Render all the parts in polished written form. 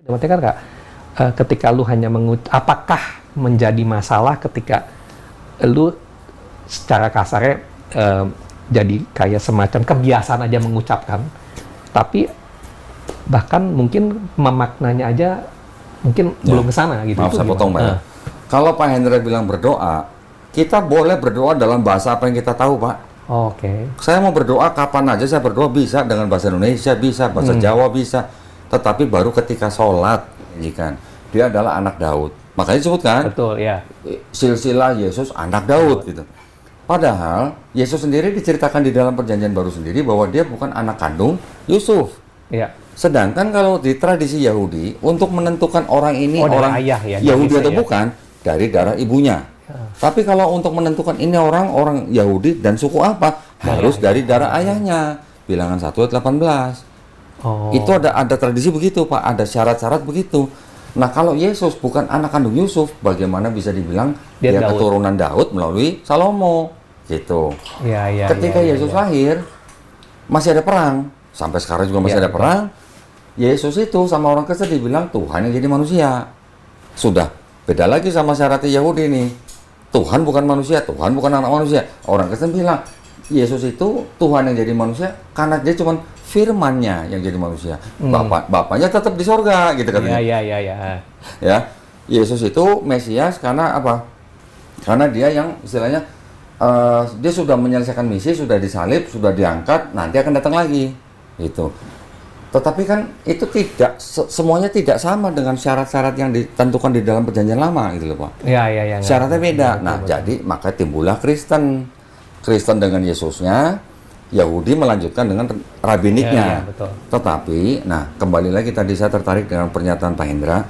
Berarti kan Kak, ketika lu hanya apakah menjadi masalah ketika lu secara kasarnya jadi kayak semacam kebiasaan aja mengucapkan, tapi bahkan mungkin memaknanya aja mungkin belum ke sana gitu. Maaf saya potong Pak. Kalau Pak Hendra bilang berdoa, kita boleh berdoa dalam bahasa apa yang kita tahu Pak. Oke. Saya mau berdoa kapan aja saya berdoa, bisa dengan bahasa Indonesia, bisa bahasa Jawa, bisa. Tetapi baru ketika sholat, kan dia adalah anak Daud. Makanya disebutkan. Betul ya. Silsilah Yesus anak Daud gitu. Padahal Yesus sendiri diceritakan di dalam Perjanjian Baru sendiri bahwa dia bukan anak kandung Yusuf. Iya. Sedangkan kalau di tradisi Yahudi untuk menentukan orang ini orang ayah, ya, Yahudi atau ya. bukan dari darah ibunya. Tapi kalau untuk menentukan ini orang Yahudi dan suku apa, harus dari darah ayahnya. Bilangan 1 ayat 18. Itu ada tradisi begitu Pak, ada syarat-syarat begitu. Nah kalau Yesus bukan anak kandung Yusuf, bagaimana bisa dibilang dia keturunan Daud melalui Salomo gitu. Ya, ketika Yesus lahir, masih ada perang. Sampai sekarang juga masih ada perang. Yesus itu sama orang Kristen dibilang Tuhan yang jadi manusia. Sudah, beda lagi sama syaratnya Yahudi nih. Tuhan bukan manusia, Tuhan bukan anak manusia. Orang Kristen bilang, Yesus itu Tuhan yang jadi manusia karena dia cuma firman-Nya yang jadi manusia. Bapaknya tetap di sorga gitu katanya. Iya. Ya, Yesus itu Mesias karena apa? Karena dia yang istilahnya dia sudah menyelesaikan misi, sudah disalib, sudah diangkat, nanti akan datang lagi. Gitu. Tetapi kan itu tidak semuanya tidak sama dengan syarat-syarat yang ditentukan di dalam Perjanjian Lama gitu loh Pak. Iya. Syaratnya beda. Jadi maka timbullah Kristen dengan Yesusnya, Yahudi melanjutkan dengan rabiniknya. Betul. Tetapi, nah kembali lagi tadi saya tertarik dengan pernyataan Pak Hendra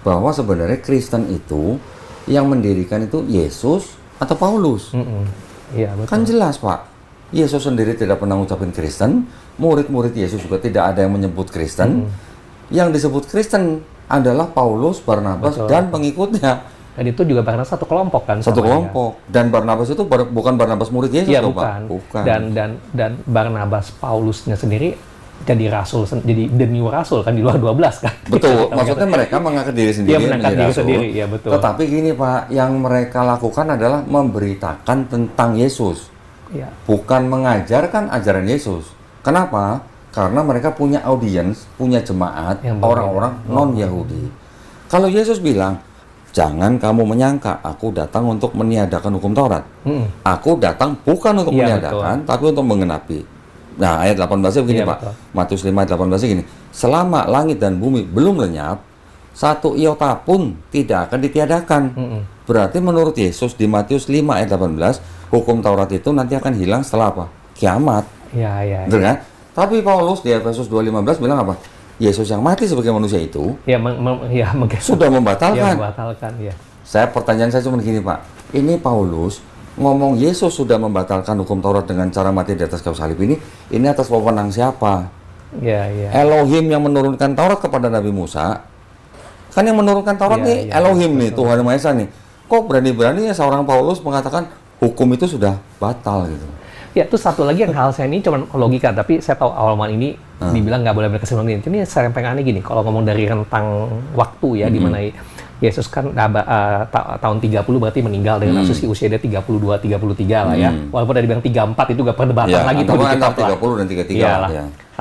bahwa sebenarnya Kristen itu yang mendirikan itu Yesus atau Paulus. Iya, betul. Kan jelas Pak, Yesus sendiri tidak pernah mengucapkan Kristen, murid-murid Yesus juga tidak ada yang menyebut Kristen. Yang disebut Kristen adalah Paulus, Barnabas, dan pengikutnya. Dan itu juga Barnabas satu kelompok kan? Satu kelompok. Ya. Dan Barnabas itu bukan Barnabas murid Yesus, bukan. Pak? Bukan. Dan Barnabas Paulusnya sendiri jadi rasul, jadi the new rasul kan di luar 12 kan? Betul. Maksudnya mereka mengangkat diri sendiri. Iya, mengangkat diri sendiri, ya betul. Tetapi gini Pak, yang mereka lakukan adalah memberitakan tentang Yesus. Ya. Bukan mengajarkan ajaran Yesus. Kenapa? Karena mereka punya audiens, punya jemaat, orang-orang non-Yahudi. Kalau Yesus bilang, jangan kamu menyangka aku datang untuk meniadakan hukum Taurat. Aku datang bukan untuk meniadakan, tapi untuk menggenapi. Nah, ayat 18-nya begini, Pak. Betul. Matius 5 ayat 18-nya gini. Selama langit dan bumi belum lenyap, satu iota pun tidak akan ditiadakan. Berarti menurut Yesus di Matius 5 ayat 18, hukum Taurat itu nanti akan hilang setelah apa? Kiamat. Iya. Betul kan? Tapi Paulus di Efesus 2:15 bilang apa? Yesus yang mati sebagai manusia itu sudah membatalkan. Pertanyaan saya cuma gini Pak, ini Paulus ngomong Yesus sudah membatalkan hukum Taurat dengan cara mati di atas kayu salib ini atas wewenang siapa? Elohim yang menurunkan Taurat kepada Nabi Musa, kan yang menurunkan Taurat Elohim nih, Tuhan Yang Maha Esa nih. Kok berani-beraninya seorang Paulus mengatakan hukum itu sudah batal gitu? Ya, itu satu lagi yang hal saya ini cuma logika, tapi saya tahu awal ini dibilang nggak boleh berkesimpulan gini. Ini saya pengen gini, kalau ngomong dari rentang waktu ya, di mana Yesus kan tahun 30 berarti meninggal dengan asumsi usia dia 32, 33 lah ya. Walaupun dari bilang 34 itu gak perdebatan lagi. Antara 30 dan 33 lah.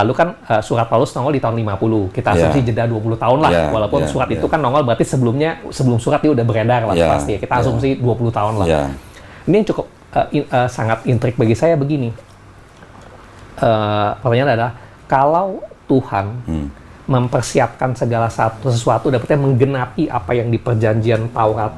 Lalu kan surat Paulus nongol di tahun 50. Kita asumsi jeda 20 tahun lah. Walaupun surat itu kan nongol berarti sebelum surat dia udah beredar lah pasti. Kita asumsi 20 tahun lah. Ini yang cukup sangat intrik bagi saya begini. Pertanyaan adalah, kalau Tuhan mempersiapkan segala sesuatu dapatnya menggenapi apa yang di perjanjian Taurat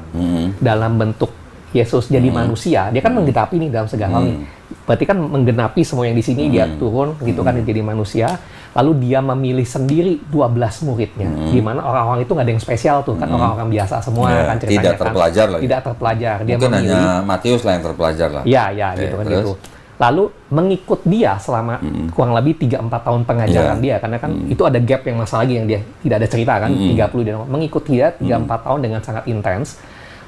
dalam bentuk Yesus jadi manusia, dia kan menggenapi nih dalam segala hal. Berarti kan menggenapi semua yang di sini, dia turun gitu kan, dia jadi manusia. Lalu dia memilih sendiri 12 muridnya, di mana orang-orang itu nggak ada yang spesial tuh, kan orang-orang biasa semua kan ceritanya. Tidak terpelajar lagi. Tidak terpelajar. Dia mungkin hanya Matius lah yang terpelajar lah. Ya gitu kan gitu. Lalu mengikut dia selama kurang lebih 3-4 tahun pengajaran dia, karena kan itu ada gap yang masa lagi yang dia tidak ada cerita kan, 30 dia mengikut dia 3-4 tahun dengan sangat intens.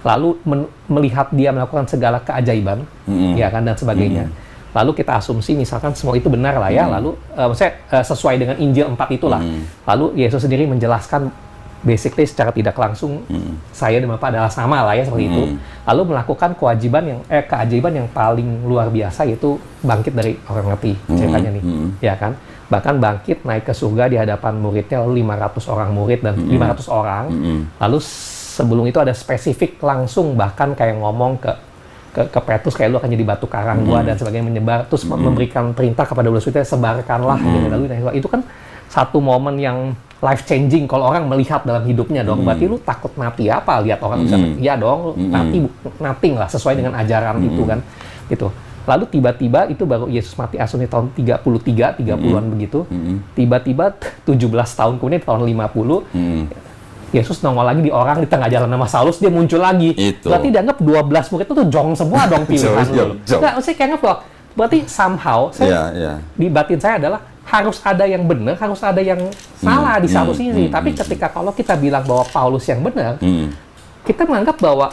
Lalu melihat dia melakukan segala keajaiban, ya kan, dan sebagainya. Lalu kita asumsi misalkan semua itu benar lah ya, lalu maksudnya sesuai dengan Injil 4 itulah. Lalu Yesus sendiri menjelaskan basically secara tidak langsung saya dan Bapak adalah sama lah ya seperti itu. Lalu melakukan keajaiban yang paling luar biasa, yaitu bangkit dari orang mati ceritanya nih, ya kan? Bahkan bangkit naik ke surga di hadapan muridnya, lalu 500 orang murid dan 500 orang. Lalu sebelum itu ada spesifik langsung bahkan kayak ngomong ke Petrus kayak lu akan jadi batu karang gua dan sebagainya, menyebar, terus memberikan perintah kepada murid-muridnya sebarkanlah gitu. Lalu itu kan satu momen yang life changing kalau orang melihat dalam hidupnya dong. Berarti lu takut mati apa lihat orang bisa ya dong, mati nothing lah sesuai dengan ajaran itu kan gitu. Lalu tiba-tiba itu baru Yesus mati asumsi tahun 30-an begitu. Tiba-tiba 17 tahun kemudian tahun 50 Yesus nongol lagi di orang di tengah jalan nama Saulus, dia muncul lagi. Berarti dianggap 12 murid itu tuh jong semua dong pilihan lu. Enggak, saya kayak nggak, berarti somehow di batin saya adalah harus ada yang benar, harus ada yang salah di satu sisi. Tapi ketika kalau kita bilang bahwa Paulus yang benar, kita menganggap bahwa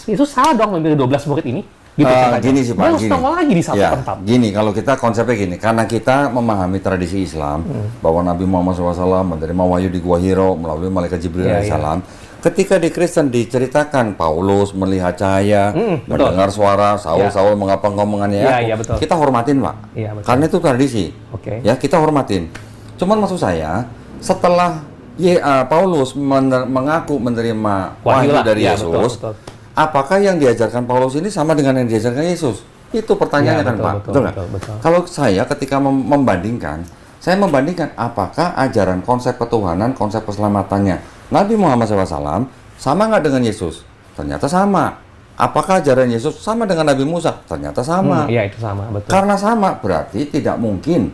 Yesus salah dong memilih 12 murid ini. Gitu gini sih Pak, harus nongol lagi di satu tempat. Gini, kalau kita konsepnya gini, karena kita memahami tradisi Islam bahwa Nabi Muhammad SAW menerima wahyu di Gua Hiro melalui malaikat Jibril alaihissalam. Ketika di Kristen diceritakan Paulus melihat cahaya, mendengar suara Saul mengapa engkau menganiaya aku, kita hormatin Pak, karena itu tradisi. Ya kita hormatin. Cuman maksud saya setelah Paulus mengaku menerima wahyu dari Yesus, apakah yang diajarkan Paulus ini sama dengan yang diajarkan Yesus? Itu pertanyaannya kan Pak. Betul. Kalau saya ketika membandingkan, saya membandingkan apakah ajaran konsep ketuhanan, konsep keselamatannya Nabi Muhammad SAW sama nggak dengan Yesus? Ternyata sama. Apakah ajaran Yesus sama dengan Nabi Musa? Ternyata sama. Iya, itu sama, betul. Karena sama, berarti tidak mungkin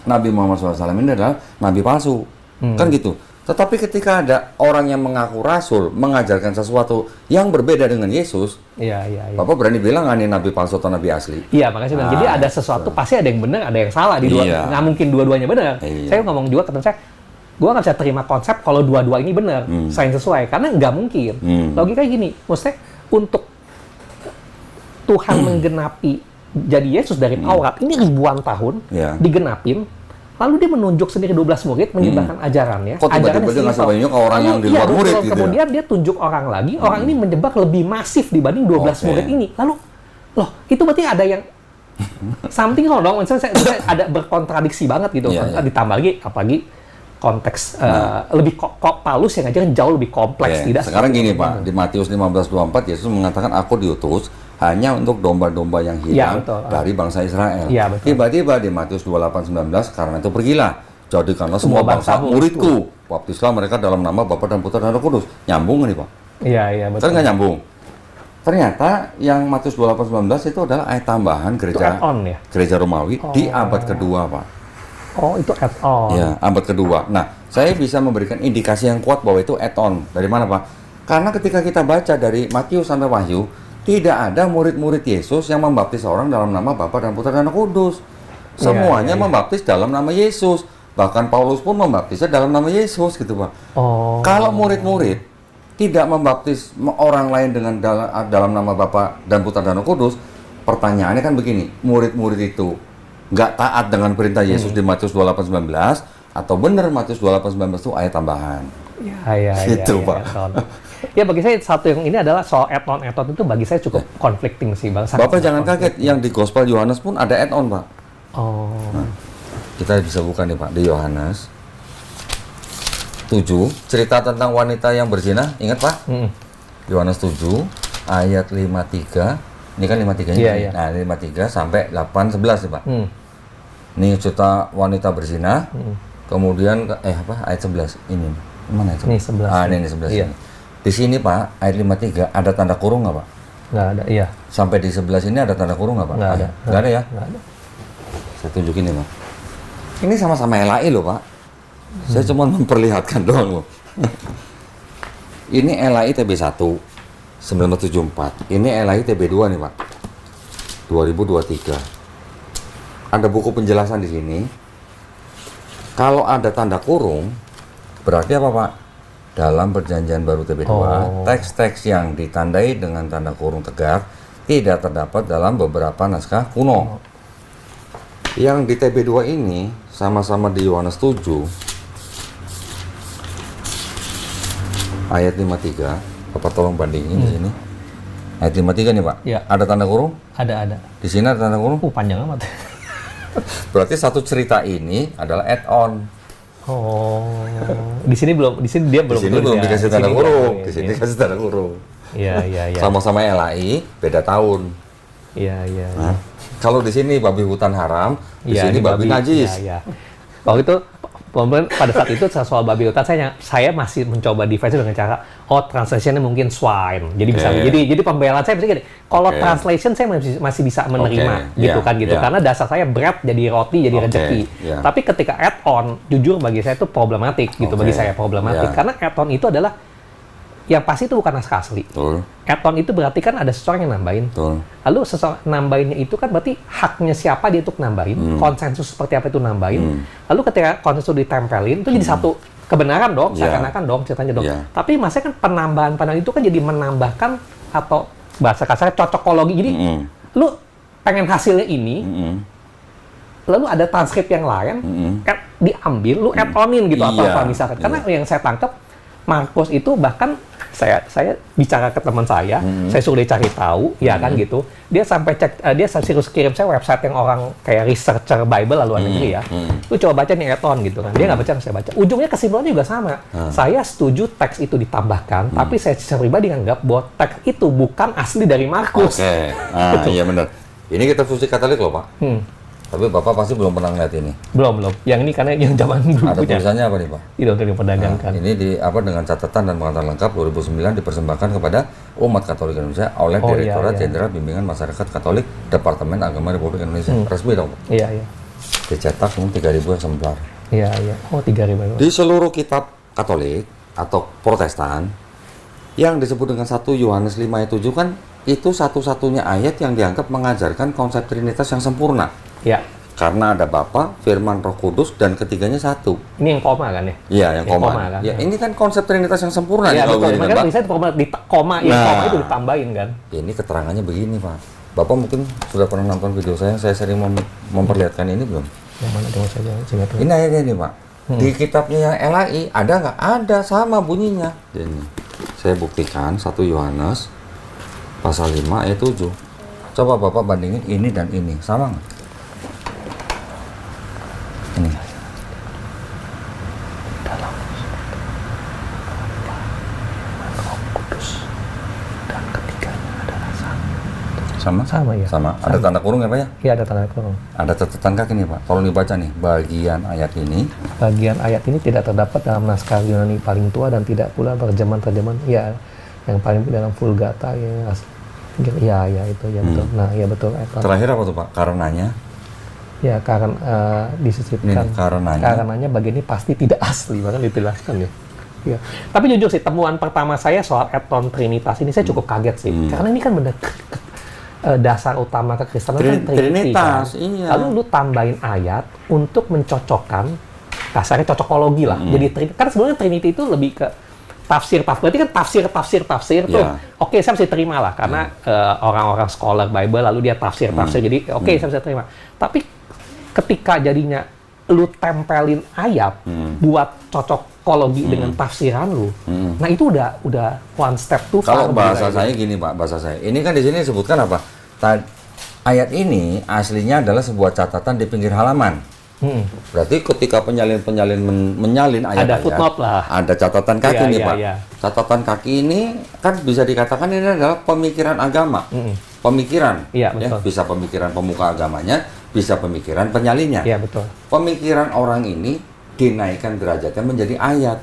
Nabi Muhammad SAW ini adalah Nabi palsu. Kan gitu. Tetapi ketika ada orang yang mengaku rasul, mengajarkan sesuatu yang berbeda dengan Yesus, Bapak berani bilang ini Nabi palsu atau Nabi asli? Iya, makanya saya bilang. Jadi ada sesuatu, pasti ada yang benar, ada yang salah. Nggak mungkin dua-duanya benar. Saya ngomong juga ke teman saya, gue nggak bisa terima konsep kalau dua-dua ini benar, saling sesuai. Karena nggak mungkin. Logikanya gini, maksudnya untuk Tuhan menggenapi jadi Yesus dari Taurat, ini ribuan tahun, digenapin, lalu dia menunjuk sendiri 12 murid, menyebarkan ajarannya. Kok tiba-tiba dia ngasih banyak ke orang yang di luar murid gitu. Kemudian dia tunjuk orang lagi, orang ini menyebar lebih masif dibanding 12 murid ini. Lalu, loh, itu berarti ada yang something wrong dong. Misalnya saya ada berkontradiksi banget gitu. Ditambah lagi, apalagi konteks lebih Paulus yang ngajarin jauh lebih kompleks. Tidak sekarang gini Pak, di Matius 15:24 Yesus mengatakan aku diutus hanya untuk domba-domba yang hilang dari bangsa Israel. Tiba-tiba di Matius 28:19 karena itu pergilah, jadikanlah semua bangsa muridku, baptislah mereka dalam nama Bapa dan Putra dan Roh Kudus. Nyambung nih Pak? Iya, betul. Kan nggak nyambung. Ternyata yang Matius 28:19 itu adalah ayat tambahan gereja Romawi di abad kedua Pak. Oh, itu add-on. Ya, abad kedua. Nah, saya bisa memberikan indikasi yang kuat bahwa itu add-on. Dari mana Pak? Karena ketika kita baca dari Matius sampai Wahyu, tidak ada murid-murid Yesus yang membaptis orang dalam nama Bapa dan Putra dan Roh Kudus. Semuanya membaptis dalam nama Yesus. Bahkan Paulus pun membaptisnya dalam nama Yesus gitu Pak. Kalau murid-murid tidak membaptis orang lain dengan dalam nama Bapa dan Putra dan Roh Kudus, pertanyaannya kan begini, murid-murid itu nggak taat dengan perintah Yesus di Matius 28:19 atau benar Matius 28:19 itu ayat tambahan? Gitu Pak. Ya bagi saya satu yang ini adalah soal add-on itu bagi saya cukup conflicting sih Bang. Bapak jangan kaget, yang di Gospel Yohanes pun ada add-on Pak. Nah, kita bisa buka nih Pak, di Yohanes 7, cerita tentang wanita yang berzina, ingat Pak? Yohanes 7 ayat 53, ini kan 53 ini. Nah 53 sampai 8:11 nih Pak. Ini cerita wanita berzina, kemudian ayat 11 ini. Mana ayat 11? Ini 11 ini. Di sini Pak, ayat 53 ada tanda kurung nggak Pak? Nggak ada, Sampai di 11 ini ada tanda kurung nggak Pak? Nggak ada. Nggak ada ya? Nggak ada. Saya tunjukin nih Pak. Ini sama-sama LAI loh Pak. Saya cuma memperlihatkan doang loh. Ini LAI TB1 1974. Ini LAI TB2 nih Pak. 2023. Ada buku penjelasan di sini. Kalau ada tanda kurung, berarti apa Pak? Dalam perjanjian baru TB2, teks-teks yang ditandai dengan tanda kurung tegak tidak terdapat dalam beberapa naskah kuno. Yang di TB2 ini sama-sama di Yohanes 7. ayat 53, Bapak tolong bandingin di sini. Ayat 53 nih Pak, ya. Ada tanda kurung? Ada. Di sini ada tanda kurung? Panjang amat. Berarti satu cerita ini adalah add-on. Oh, di sini dia belum. Di sini belum dikasih tanda kurung, di sini dikasih tanda kurung. Iya. Sama-sama LAI, beda tahun. Iya. Nah, kalau di sini babi hutan haram, di sini babi najis. Iya. Waktu itu pada saat itu soal babi hutan saya masih mencoba defense dengan cara translationnya mungkin swine. Jadi bisa jadi pembelaan saya bisa gini. Kalau translation saya masih bisa menerima gitu. Karena dasar saya bread jadi roti jadi rezeki. Tapi ketika add-on jujur bagi saya itu problematik gitu bagi saya problematik karena add-on itu adalah yang pasti itu bukan naskah asli. Add-on itu berarti kan ada seseorang yang nambahin. Lalu seseorang nambahinnya itu kan berarti haknya siapa dia untuk nambahin, konsensus seperti apa itu nambahin. Lalu ketika konsensus ditempelin itu jadi satu kebenaran dong, seakan-akan dong ceritanya dong. Tapi maksudnya kan penambahan itu kan jadi menambahkan atau bahasa kasarnya cocokologi. Jadi lu pengen hasilnya ini, lalu ada transkrip yang lain, diambil, lu add-onin gitu atau apa misalkan. Karena yang saya tangkap Markus itu bahkan saya bicara ke teman saya suruh dia cari tahu, ya kan gitu. Dia sampai cek, dia harus kirim saya website yang orang kayak researcher Bible luar negeri ya. Lu coba baca nih add-on gitu kan. Dia nggak baca, saya baca. Ujungnya kesimpulannya juga sama. Saya setuju teks itu ditambahkan, tapi saya secara pribadi nganggap bahwa teks itu bukan asli dari Markus. Iya benar. Ini kita fungsi Katolik loh Pak. Tapi Bapak pasti belum pernah ngeliat ini. Belum. Yang ini karena yang zaman dulu ada tulisannya apa nih Pak? Itu untuk diperdagangkan. Ini dengan catatan dan pengetahuan lengkap 2009 dipersembahkan kepada umat Katolik Indonesia oleh Direktorat Jenderal Bimbingan Masyarakat Katolik Departemen Agama Republik Indonesia. Resmi dong Pak? Iya. Dicetak 3.000 eksemplar. Iya. Oh 3.000. Di seluruh kitab Katolik atau Protestan yang disebut dengan 1 Yohanes 5 ayat 7 kan itu satu-satunya ayat yang dianggap mengajarkan konsep Trinitas yang sempurna. Ya. Karena ada Bapa, Firman, Roh Kudus, dan ketiganya satu. Ini yang koma kan ya? Iya, yang koma kan? Ya, ini kan konsep Trinitas yang sempurna. Iya, betul. Makanya bisa koma koma itu ditambahin kan? Ini keterangannya begini, Pak. Bapak mungkin sudah pernah nonton video saya sering memperlihatkan ini belum? Yang mana coba saja? Ini ayatnya nih, Pak. Di kitabnya yang LAI, ada nggak? Ada, sama bunyinya. Ini. Saya buktikan 1 Yohanes pasal 5 ayat 7. Coba Bapak bandingin ini dan ini, sama nggak? Ini. Dalam Roh Kudus dan ketiganya adalah sama. Sama ya. Sama. Ada tanda kurung ya Pak ya? Iya ada tanda kurung. Ada catatan kaki nih Pak. Kalau dibaca nih bagian ayat ini. Bagian ayat ini tidak terdapat dalam naskah Yunani paling tua dan tidak pula terjemahan ya yang paling dalam Vulgata ya. Iya itu ya betul. Nah iya betul. Terakhir apa tuh Pak? Karenanya? Ya karena disisipkan karenanya bagian ini pasti tidak asli, bahkan dijelaskan ya. Ya. Tapi jujur sih temuan pertama saya soal add-on Trinitas ini saya cukup kaget sih, karena ini kan benar dasar utama kekristenan kan Trinitas. Kan? Iya. Lalu lu tambahin ayat untuk mencocokkan kasarnya cocokologi lah. Jadi kan sebenarnya Trinity itu lebih ke tafsir, berarti kan tafsir tuh. Oke, saya bisa terima lah karena orang-orang scholar Bible lalu dia tafsir. Jadi saya bisa terima. Tapi ketika jadinya lu tempelin ayat buat cocokologi dengan tafsiran lu, nah itu udah one step too far. Kalau bahasa saya gini Pak, bahasa saya. Ini kan di sini disebutkan apa? Ayat ini aslinya adalah sebuah catatan di pinggir halaman. Berarti ketika penyalin menyalin ayat-ayat, ada footnote lah. Ada catatan kaki nih Pak. Catatan kaki ini kan bisa dikatakan ini adalah pemikiran agama. Pemikiran, ya, bisa pemikiran pemuka agamanya, bisa pemikiran penyalinnya. Iya betul. Pemikiran orang ini dinaikkan derajatnya menjadi ayat.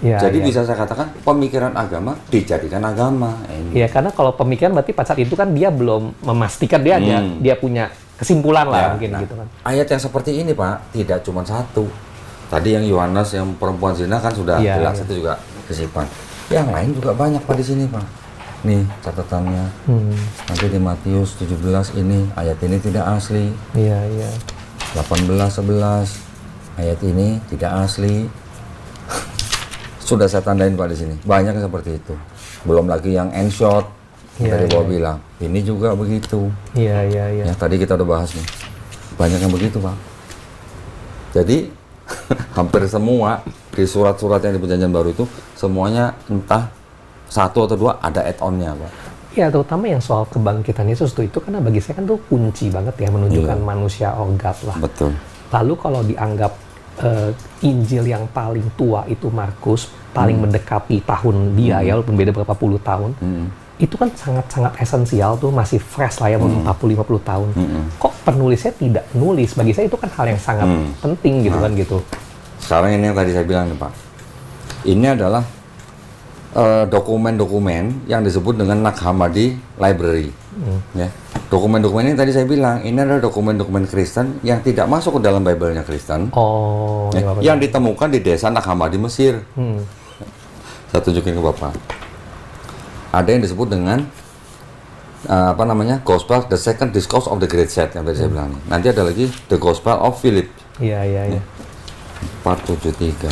Ya, jadi bisa saya katakan pemikiran agama dijadikan agama. Iya karena kalau pemikiran berarti pada saat itu kan dia belum memastikan dia punya kesimpulan lah mungkin gitu kan. Ayat yang seperti ini Pak tidak cuma satu. Tadi yang Yohanes yang perempuan zina kan sudah jelas itu juga kesipan. Yang lain juga banyak Pak di sini Pak. Nih catatannya. Nanti di Matius 17 ini ayat ini tidak asli. Iya. 18:11 ayat ini tidak asli. Sudah saya tandain Pak di sini. Banyak yang seperti itu. Belum lagi yang endshot. Dari bawah bilang. Ini juga begitu. Iya. Ya, tadi kita udah bahas nih. Banyak yang begitu Pak. Jadi hampir semua di surat-surat yang di Perjanjian Baru itu semuanya entah satu atau dua ada add-on-nya, Pak. Ya, terutama yang soal kebangkitan Yesus itu karena bagi saya kan tuh kunci banget ya menunjukkan manusia or God lah. Betul. Lalu kalau dianggap Injil yang paling tua itu Markus, paling mendekati tahun dia ya, walaupun beda berapa puluh tahun, itu kan sangat-sangat esensial tuh, masih fresh lah ya, 40-50 tahun. Kok penulisnya tidak nulis? Bagi saya itu kan hal yang sangat penting gitu kan gitu. Sekarang ini yang tadi saya bilang nih, Pak. Ini adalah dokumen-dokumen yang disebut dengan Nag Hammadi Library. Ya. Dokumen-dokumen ini tadi saya bilang, ini adalah dokumen-dokumen Kristen yang tidak masuk ke dalam Bible-nya Kristen. Yang ditemukan di desa Nag Hammadi Mesir. Saya tunjukin ke Bapak. Ada yang disebut dengan Gospel, the Second Discourse of the Great Set yang tadi saya bilang. Nanti ada lagi the Gospel of Philip. Iya. 473.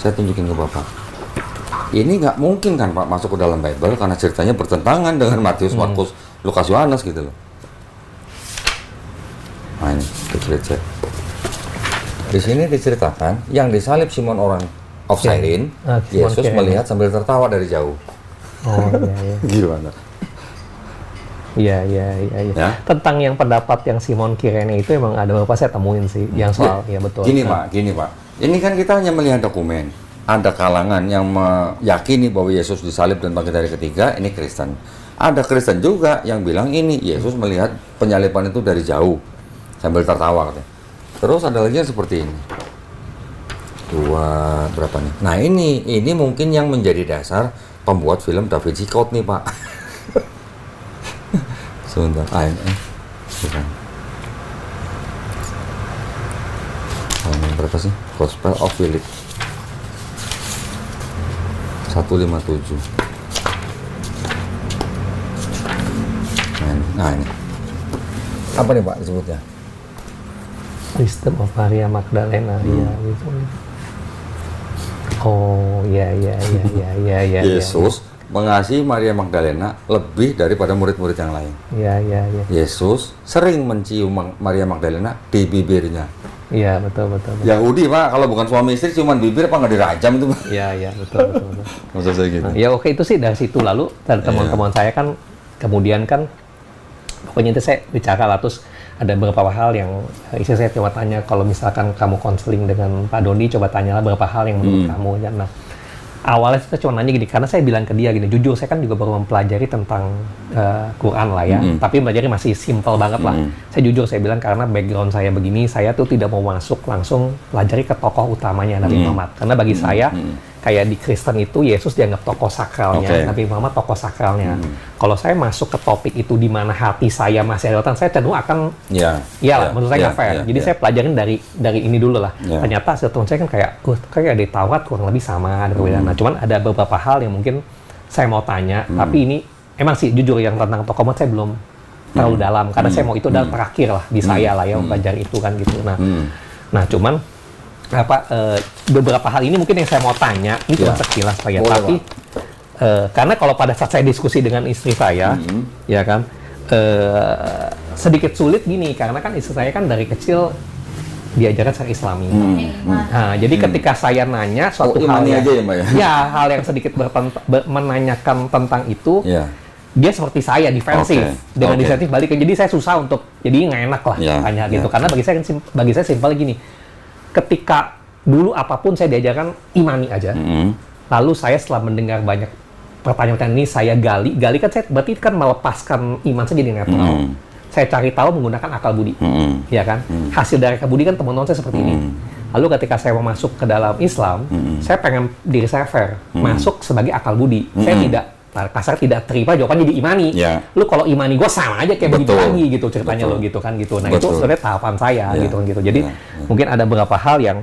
Saya tunjukin ke Bapak. Ini nggak mungkin kan Pak masuk ke dalam Bible karena ceritanya bertentangan dengan Matius, Markus, Lukas, Yohanes gitu loh. Nah ini, the Great Set. Di sini diceritakan yang disalib Simon orang of Cyrene, Yesus melihat sambil tertawa dari jauh. Gimana? Iya. Ya? Tentang yang pendapat yang Simon Kirene itu emang ada beberapa saya temuin sih, yang soal ya betul. Gini Pak. Ini kan kita hanya melihat dokumen. Ada kalangan yang meyakini bahwa Yesus disalib dan bangkit dari ketiga, ini Kristen. Ada Kristen juga yang bilang ini Yesus melihat penyaliban itu dari jauh sambil tertawa katanya. Terus ada lagi yang seperti ini. Berapa nih? Nah ini mungkin yang menjadi dasar pembuat film Da Vinci Code nih Pak. Sebentar, bukan. Berapa sih? Gospel of Philip 157. Nah ini apa nih Pak disebutnya? Wisdom of Maria Magdalena. Iya. Yesus mengasihi Maria Magdalena lebih daripada murid-murid yang lain. Iya. Yesus sering mencium Maria Magdalena di bibirnya. Iya, betul. Yahudi Pak, kalau bukan suami istri cuman bibir apa nggak dirajam itu Pak? Iya, betul. Maksud saya gitu. Nah, ya oke, itu sih dari situ. Lalu dari teman-teman saya kan kemudian kan pokoknya itu saya bicara lah, terus ada beberapa hal yang istri saya coba tanya, kalau misalkan kamu konseling dengan Pak Doni, coba tanyalah beberapa hal yang menurut kamu. Nah, awalnya kita cuma nanya gini, karena saya bilang ke dia gini, jujur saya kan juga baru mempelajari tentang Quran lah ya, tapi mempelajari masih simple banget lah. Saya jujur, saya bilang karena background saya begini, saya tuh tidak mau masuk langsung pelajari ke tokoh utamanya Nabi Muhammad. Karena bagi saya, kayak di Kristen itu Yesus dianggap tokoh sakralnya, Nabi Muhammad tokoh sakralnya. Kalau saya masuk ke topik itu di mana hati saya masih ada, saya cenderung akan, menurut saya nggak fair. Jadi saya pelajarin dari ini dulu lah. Ternyata hasil teman saya kan kayak di Taurat kurang lebih sama, ada perbedaan. Nah, cuman ada beberapa hal yang mungkin saya mau tanya, tapi ini emang sih jujur yang tentang tokoh Muhammad saya belum terlalu dalam, karena saya mau itu adalah terakhir lah di saya lah ya, mempelajari itu kan gitu. Nah cuman beberapa hal ini mungkin yang saya mau tanya itu sekilas saja, tapi karena kalau pada saat saya diskusi dengan istri saya, ya kan, sedikit sulit gini, karena kan istri saya kan dari kecil diajarkan secara Islami. Nah, jadi ketika saya nanya suatu hal yang, aja ya, Mbak, ya? Hal yang sedikit menanyakan tentang itu, dia seperti saya defensif, dengan defensif balik. Jadi saya susah untuk, jadi nggak enak lah tanya gitu. Karena bagi saya simpel gini. Ketika dulu apapun saya diajarkan imani aja, lalu saya setelah mendengar banyak pertanyaan ini saya gali kan saya berarti kan melepaskan iman saya jadi netral. Saya cari tahu menggunakan akal budi, ya kan? Hasil dari akal budi kan teman-teman saya seperti ini. Lalu ketika saya mau masuk ke dalam Islam, saya pengen diri saya fair, masuk sebagai akal budi. Saya tidak kasar tidak terima jawabannya di imani. Lu kalau imani gue sama aja kayak begitu lagi gitu ceritanya lo gitu kan gitu. Nah itu sebenarnya tahapan saya gitu kan gitu. Jadi mungkin ada beberapa hal yang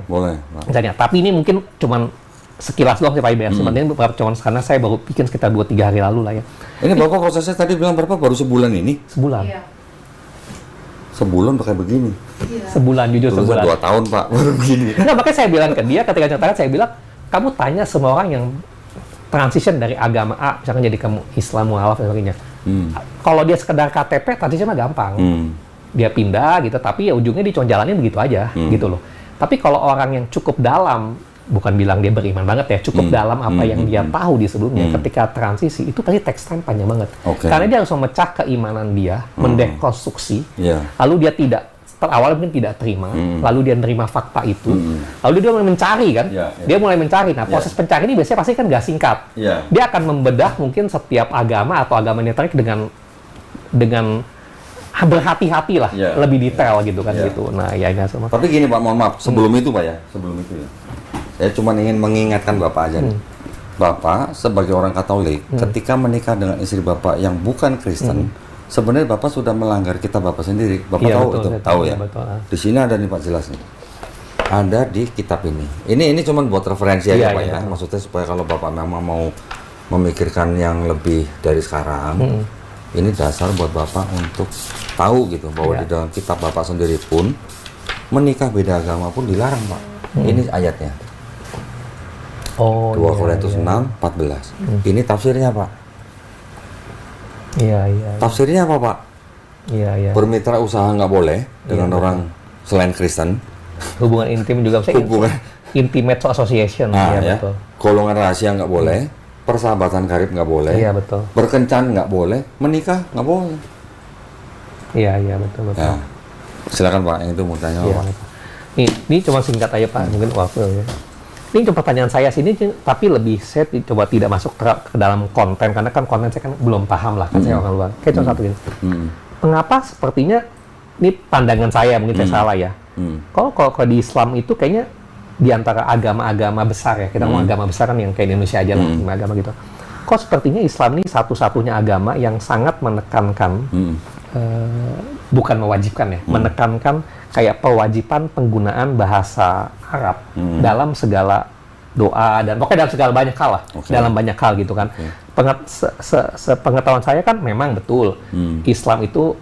misalnya, tapi ini mungkin cuman sekilas doang sih Pak Iber. Sebenarnya beberapa cuman karena saya baru bikin sekitar 2-3 hari lalu lah ya. Ini Bapak prosesnya tadi bilang berapa? Baru sebulan ini? Sebulan. Sebulan pakai begini? Sebulan, jujur sebulan. 2 tahun Pak, baru begini. Nah makanya saya bilang ke dia ketika nyatakan, saya bilang kamu tanya semua orang yang transition dari agama A, misalkan jadi kamu Islam, mualaf dan sebagainya. Kalau dia sekedar KTP, transition mah gampang. Dia pindah gitu, tapi ya ujungnya dia cuma jalannya begitu aja, gitu loh. Tapi kalau orang yang cukup dalam bukan bilang dia beriman banget ya, cukup dalam apa yang dia tahu di sebelumnya. Ketika transisi itu tadi text time panjang banget. Karena dia harus memecah keimanan dia, mendekonstruksi, lalu dia tidak awalnya mungkin tidak terima, lalu dia menerima fakta itu, lalu dia mulai mencari kan, dia mulai mencari. Nah, proses pencari ini biasanya pasti kan nggak singkat. Dia akan membedah mungkin setiap agama atau agama yang tertarik dengan berhati-hati lah, lebih detail gitu kan gitu. Nah, ya ini semua. Tapi gini Pak, mohon maaf, sebelum itu Pak ya, saya cuma ingin mengingatkan Bapak aja nih. Bapak sebagai orang Katolik, ketika menikah dengan istri Bapak yang bukan Kristen, sebenarnya Bapak sudah melanggar kitab Bapak sendiri. Bapak tahu betul, itu, tahu ya. Betul. Di sini ada nih Pak jelas nih. Ada di kitab ini. Ini cuma buat referensi aja Pak ya. Maksudnya supaya kalau Bapak memang mau memikirkan yang lebih dari sekarang, ini dasar buat Bapak untuk tahu gitu bahwa di dalam kitab Bapak sendiri pun menikah beda agama pun dilarang Pak. Ini ayatnya. 2 Korintus 6:14. Ini tafsirnya Pak. Tafsirnya apa Pak? Bermitra usaha nggak boleh dengan orang selain Kristen. Hubungan intim juga bisa. Hubungan intimate association. Betul. Golongan rahasia nggak boleh. Persahabatan karib nggak boleh. Betul. Berkencan nggak boleh. Menikah nggak boleh. Betul. Ya. Silakan Pak, yang itu mau tanya Pak. Ini cuma singkat aja Pak, mungkin waktu ya. Ini cuma pertanyaan saya sini, tapi lebih saya coba tidak masuk ke dalam konten, karena kan konten saya kan belum paham lah, kan saya orang luar. Kayak cuma satu gini. Mengapa sepertinya, ini pandangan saya, mungkin saya salah ya. Kalau di Islam itu kayaknya di antara agama-agama besar ya, kita ngomong agama besar kan yang kayak di Indonesia aja lah, agama gitu. Kok sepertinya Islam ini satu-satunya agama yang sangat menekankan, bukan mewajibkan ya, menekankan kayak pewajiban penggunaan bahasa Arab dalam segala doa dan pokoknya dalam segala banyak hal lah, dalam banyak hal gitu kan. Sepengetahuan saya kan memang betul Islam itu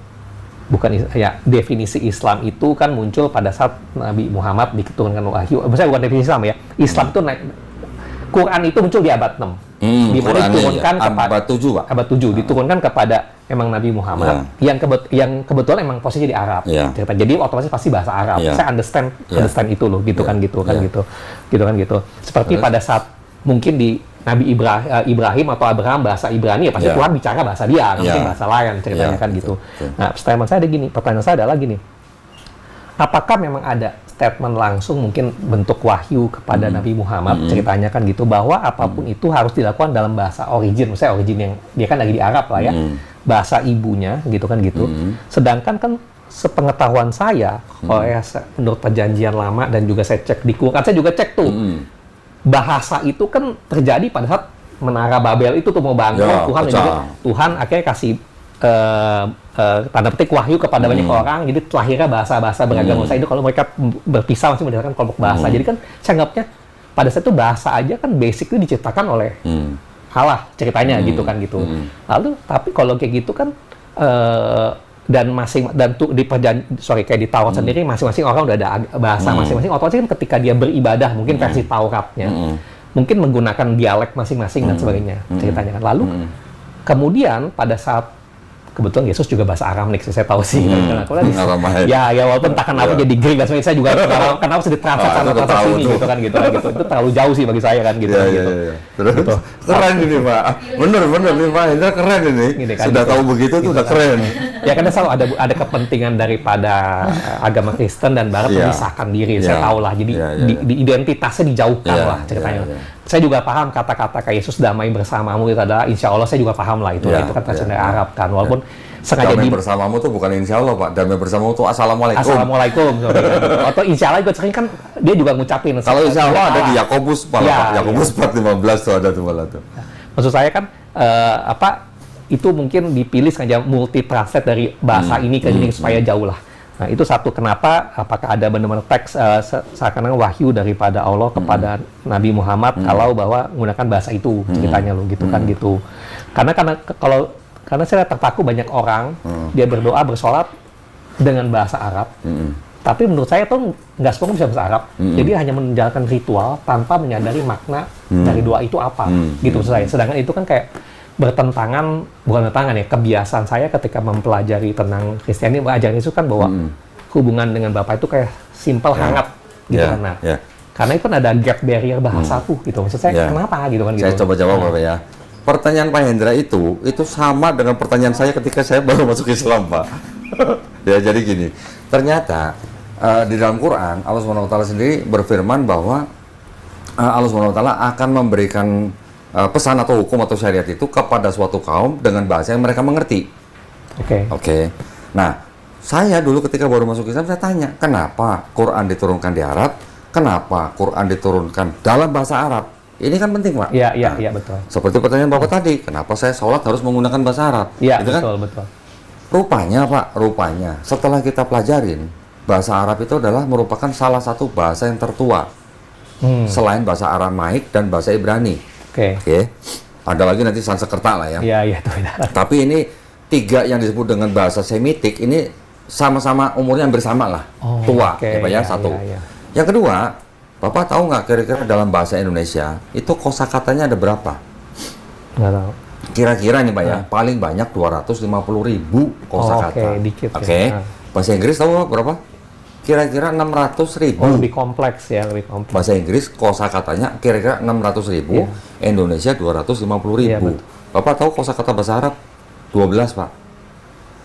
bukan ya, definisi Islam itu kan muncul pada saat Nabi Muhammad diturunkan wahyu. Maksudnya bukan definisi Islam ya. Islam itu Quran itu muncul di abad 6. Di mana diturunkan kepada abad 7 diturunkan kepada emang Nabi Muhammad yang kebetulan emang posisinya di Arab. Jadi otomatis pasti bahasa Arab. Saya understand itu loh, gitu kan gitu. Seperti pada saat mungkin di Nabi Ibrahim atau Abraham bahasa Ibrani ya pasti Tuhan bicara bahasa dia, mungkin bahasa lain ceritanya kan gitu. Nah, pertanyaan saya adalah gini. Apakah memang ada statement langsung mungkin bentuk wahyu kepada Nabi Muhammad ceritanya kan gitu, bahwa apapun itu harus dilakukan dalam bahasa origin, misalnya origin yang dia kan lagi di Arab lah ya, bahasa ibunya gitu kan gitu. Sedangkan kan sepengetahuan saya, menurut perjanjian lama dan juga saya cek di Quran, saya juga cek tuh bahasa itu kan terjadi pada saat Menara Babel itu tuh mau bangkrut, Tuhan akhirnya kasih tanda petik wahyu kepada banyak orang, jadi lahirnya bahasa-bahasa beragam bahasa itu. Kalau mereka berpisah masih mendapatkan kelompok bahasa. Jadi kan saya anggapnya pada saat itu bahasa aja kan basically diciptakan oleh Allah ceritanya gitu kan gitu. Lalu tapi kalau kayak gitu kan kayak di Taurat sendiri masing-masing orang udah ada bahasa masing-masing. Otomatis kan ketika dia beribadah mungkin versi Tauratnya mungkin menggunakan dialek masing-masing dan sebagainya ceritanya kan. Lalu kemudian pada saat kebetulan Yesus juga bahasa Aramik, saya tahu sih. Ya walaupun entah kenapa jadi Greek dan sebagainya, saya juga kenapa sedih translate sama translate ini gitu kan gitu. Itu terlalu jauh sih bagi saya kan gitu. Terus keren ini Pak, bener nih Pak, itu keren ini. Sudah tahu begitu tuh udah keren. Ya karena selalu ada kepentingan daripada agama Kristen dan Barat memisahkan diri. Saya tahu lah, jadi di identitasnya dijauhkan lah ceritanya. Saya juga paham kata-kata kayak Yesus damai bersamamu itu adalah insya Allah, saya juga paham lah itu kan versi dari Arab kan, walaupun sengaja damai bersamamu tuh bukan insya Allah Pak, damai bersamamu tuh assalamualaikum. Atau insya Allah juga sering kan dia juga ngucapin. Kalau insya Allah ada di Yakobus Yakobus 4:15 tuh ada tuh malah tuh. Maksud saya kan itu mungkin dipilih sengaja multi translate dari bahasa ini ke ini supaya jauh lah. Nah, itu satu, kenapa apakah ada benar-benar teks seakan-akan wahyu daripada Allah kepada Nabi Muhammad kalau bahwa menggunakan bahasa itu ceritanya loh gitu kan gitu. Karena saya terpaku banyak orang dia berdoa bersolat dengan bahasa Arab. Tapi menurut saya tuh nggak semua bisa bahasa Arab. Jadi hanya menjalankan ritual tanpa menyadari makna dari doa itu apa gitu maksud saya. Sedangkan itu kan kayak bukan bertentangan ya, kebiasaan saya ketika mempelajari tentang Kristiani, ajaran Yesus kan bahwa hubungan dengan Bapa itu kayak simpel, hangat gitu kan. Nah, Karena itu kan ada gap barrier bahasa tuh gitu. Maksud saya kenapa gitu kan gitu. Saya coba jawab Bapak ya. Pertanyaan Pak Hendra itu sama dengan pertanyaan saya ketika saya baru masuk Islam, Pak. Ya, jadi gini. Ternyata di dalam Quran Allah SWT sendiri berfirman bahwa Allah SWT akan memberikan pesan atau hukum atau syariat itu kepada suatu kaum dengan bahasa yang mereka mengerti. Oke. Nah, saya dulu ketika baru masuk Islam saya tanya, kenapa Quran diturunkan di Arab? Kenapa Quran diturunkan dalam bahasa Arab? Ini kan penting, Pak. Iya, betul. Seperti pertanyaan Bapak tadi, kenapa saya sholat harus menggunakan bahasa Arab? Iya, gitu betul. Rupanya, Pak, setelah kita pelajarin, bahasa Arab itu adalah merupakan salah satu bahasa yang tertua. Selain bahasa Aramaik dan bahasa Ibrani. Oke. Ada lagi nanti Sanskerta lah ya. Iya, itu. Tapi ini 3 yang disebut dengan bahasa Semitik, ini sama-sama umurnya hampir sama lah. Tua, ya Pak ya, satu. Yang kedua, Bapak tahu nggak kira-kira dalam bahasa Indonesia itu kosakatanya ada berapa? Nggak tahu. Kira-kira nih Pak ya, paling banyak 250.000 kosakata. Dikit. Bahasa Inggris tahu berapa? Kira-kira 600.000. Lebih kompleks. Bahasa Inggris kosakatanya kira-kira 600.000, Indonesia 250.000. Bapak tahu kosakata bahasa Arab? 12, Pak.